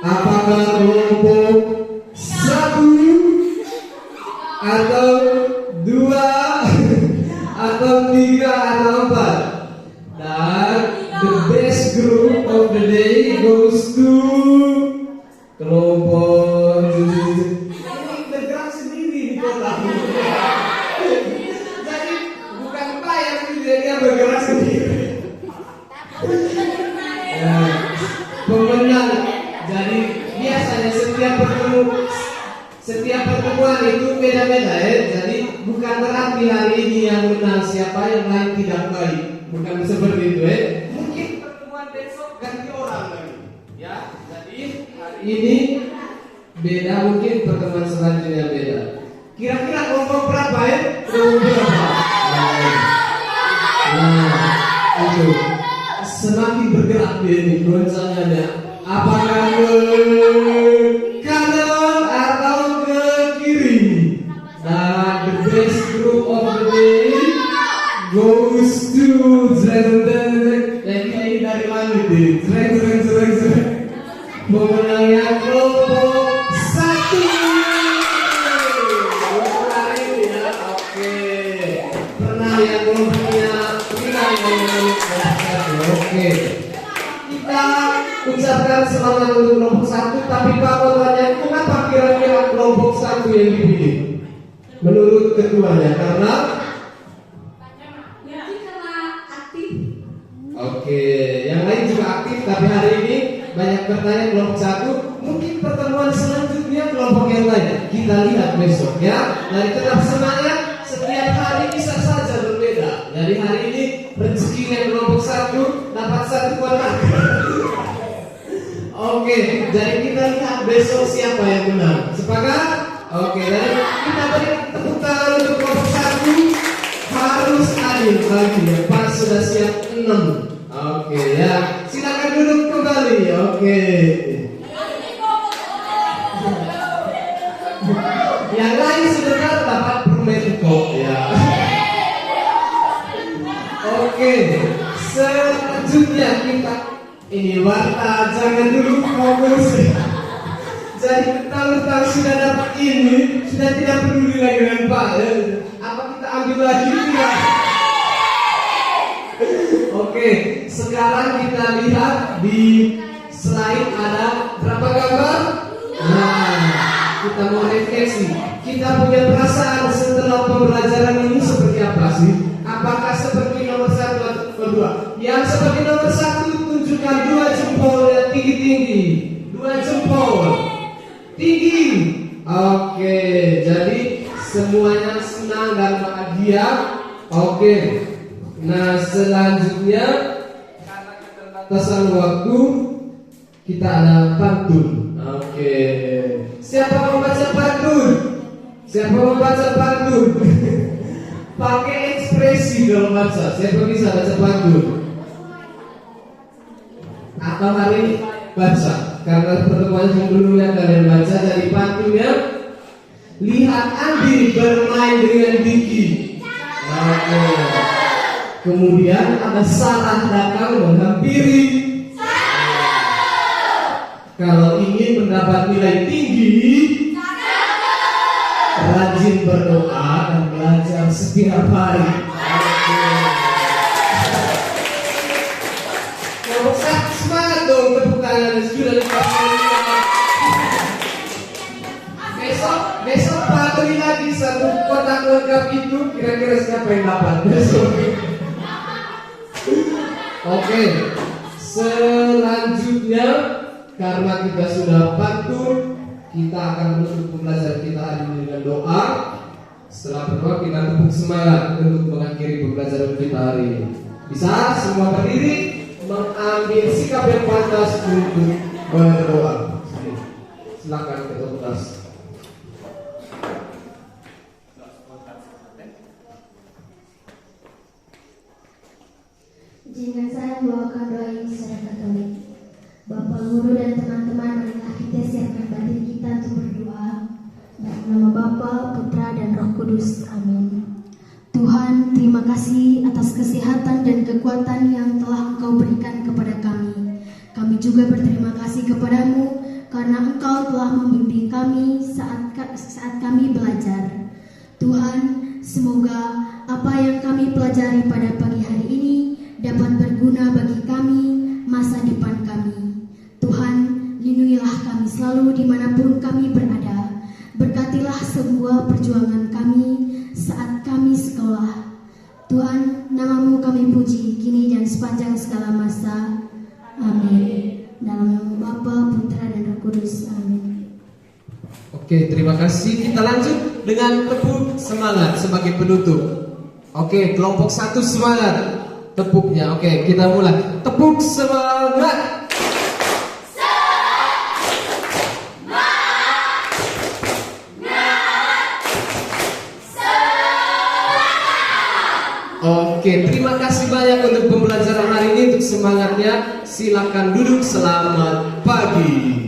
Apakah kelompok 1 atau 2 atau 3 atau 4? Dan the best group of the day goes to kelompok bergerak sendiri di kotak. Jadi bukan bayar dia bergerak sendiri. Pemenang. Jadi biasanya setiap pertemuan itu beda-beda ya. Jadi bukan berarti hari ini yang menang siapa yang lain tidak baik. Bukan seperti itu ya. Mungkin pertemuan besok ganti orang lagi. Ya. Jadi hari ini beda, mungkin pertemuan selanjutnya beda. Kira-kira kelompok berapa ya? Kelompok berapa? Nah, itu semakin bergerak dia ini goncangannya. Apakah ke kanan atau ke kiri? Nah, the best group of the day goes to yang ini dari langit nih. Pemenangnya kelompok 1. Hari ini ya, oke. Pernah yang kelompoknya oke. Kita ucapkan selamat untuk kelompok 1. Tapi Pak tanya, kenapa kira-kira kelompok 1 yang dipilih? Menurut ketuanya, karena aktif. Oke, yang lain juga aktif. Tapi hari ini banyak bertanya kelompok 1. Mungkin pertemuan selanjutnya kelompok yang lain kita lihat besok ya. Dan tetap semangat. Setiap hari bisa saja berbeda. Jadi hari ini rezekinya kelompok 1 dapat 1 kotak. Oke, jadi kita lihat besok siapa yang menang. Sepakat? Oke, dan kita beri tepuk tangan untuk kelompok 1. Harus adil lagi ya. Pas sudah siap 6. Oke ya, silakan duduk kembali. Oke. Yang lain sebentar dapat permen kok ya. Oke, selanjutnya kita ini warta jangan dulu fokus. Jadi mentang-mentang sudah dapat ini, sudah tidak peduli lagi dengan Pak. Apa kita ambil lagi? Tidak. Oke, sekarang kita lihat di slide ada berapa gambar? Nah, kita mau refleksi. Kita punya perasaan setelah pembelajaran ini seperti apa sih? Apakah seperti nomor 1 atau 2? Yang seperti nomor 1 tunjukkan 2 jempolnya tinggi-tinggi. 2 jempol tinggi. Oke, jadi semuanya senang dan bahagia. Oke. Nah, selanjutnya karena keterbatasan waktu kita ada pantun. Oke. Siapa mau baca pantun? Siapa mau baca pantun? Pakai ekspresi kalau baca. Siapa bisa baca pantun? Atau hari ini baca? Karena pertemuan sebelumnya kalian baca, jadi pantunnya lihat Andi bermain dengan Diki. Oke. Kemudian ada Sarah datang menghampiri. Kalau ingin mendapat nilai tinggi, rajin berdoa dan belajar setiap hari. Kelompok 1 semangat dong, tepuk tangan sudah dikasih. Besok patri lagi satu kotak lengkap itu, kira-kira siapa yang dapat besok? Oke, selanjutnya karena kita sudah pantun, kita akan menutup pembelajaran kita hari ini dengan doa. Setelah berdoa kita tepuk semangat untuk mengakhiri pembelajaran kita hari ini. Bisa semua berdiri, mengambil sikap yang pantas untuk berdoa. Silakan ketua kelas. Izinkan saya membawakan doa ini secara Katolik. Bapak Guru dan teman-teman, marilah kita siapkan batin kita untuk berdoa. Dalam nama Bapa, Putra, dan Roh Kudus. Amin. Tuhan, terima kasih atas kesehatan dan kekuatan yang telah Engkau berikan kepada kami. Kami juga berterima kasih kepadamu karena Engkau telah membimbing kami saat kami belajar. Tuhan, semoga apa yang kami pelajari pada pagi hari ini dapat berguna bagi kami masa depan kami. Tuhan, lindungilah kami selalu dimanapun kami berada. Berkatilah sebuah perjuangan kami saat kami sekolah. Tuhan, namamu kami puji kini dan sepanjang segala masa. Amin. Dalam nama Bapa, Putra, dan Roh Kudus. Amin. Oke, terima kasih. Kita lanjut dengan tepuk semangat sebagai penutup. Oke, kelompok 1 semangat. Tepuknya, oke, kita mulai. Tepuk semangat. Oke, terima kasih banyak untuk pembelajaran hari ini. Untuk semangatnya, silakan duduk. Selamat pagi.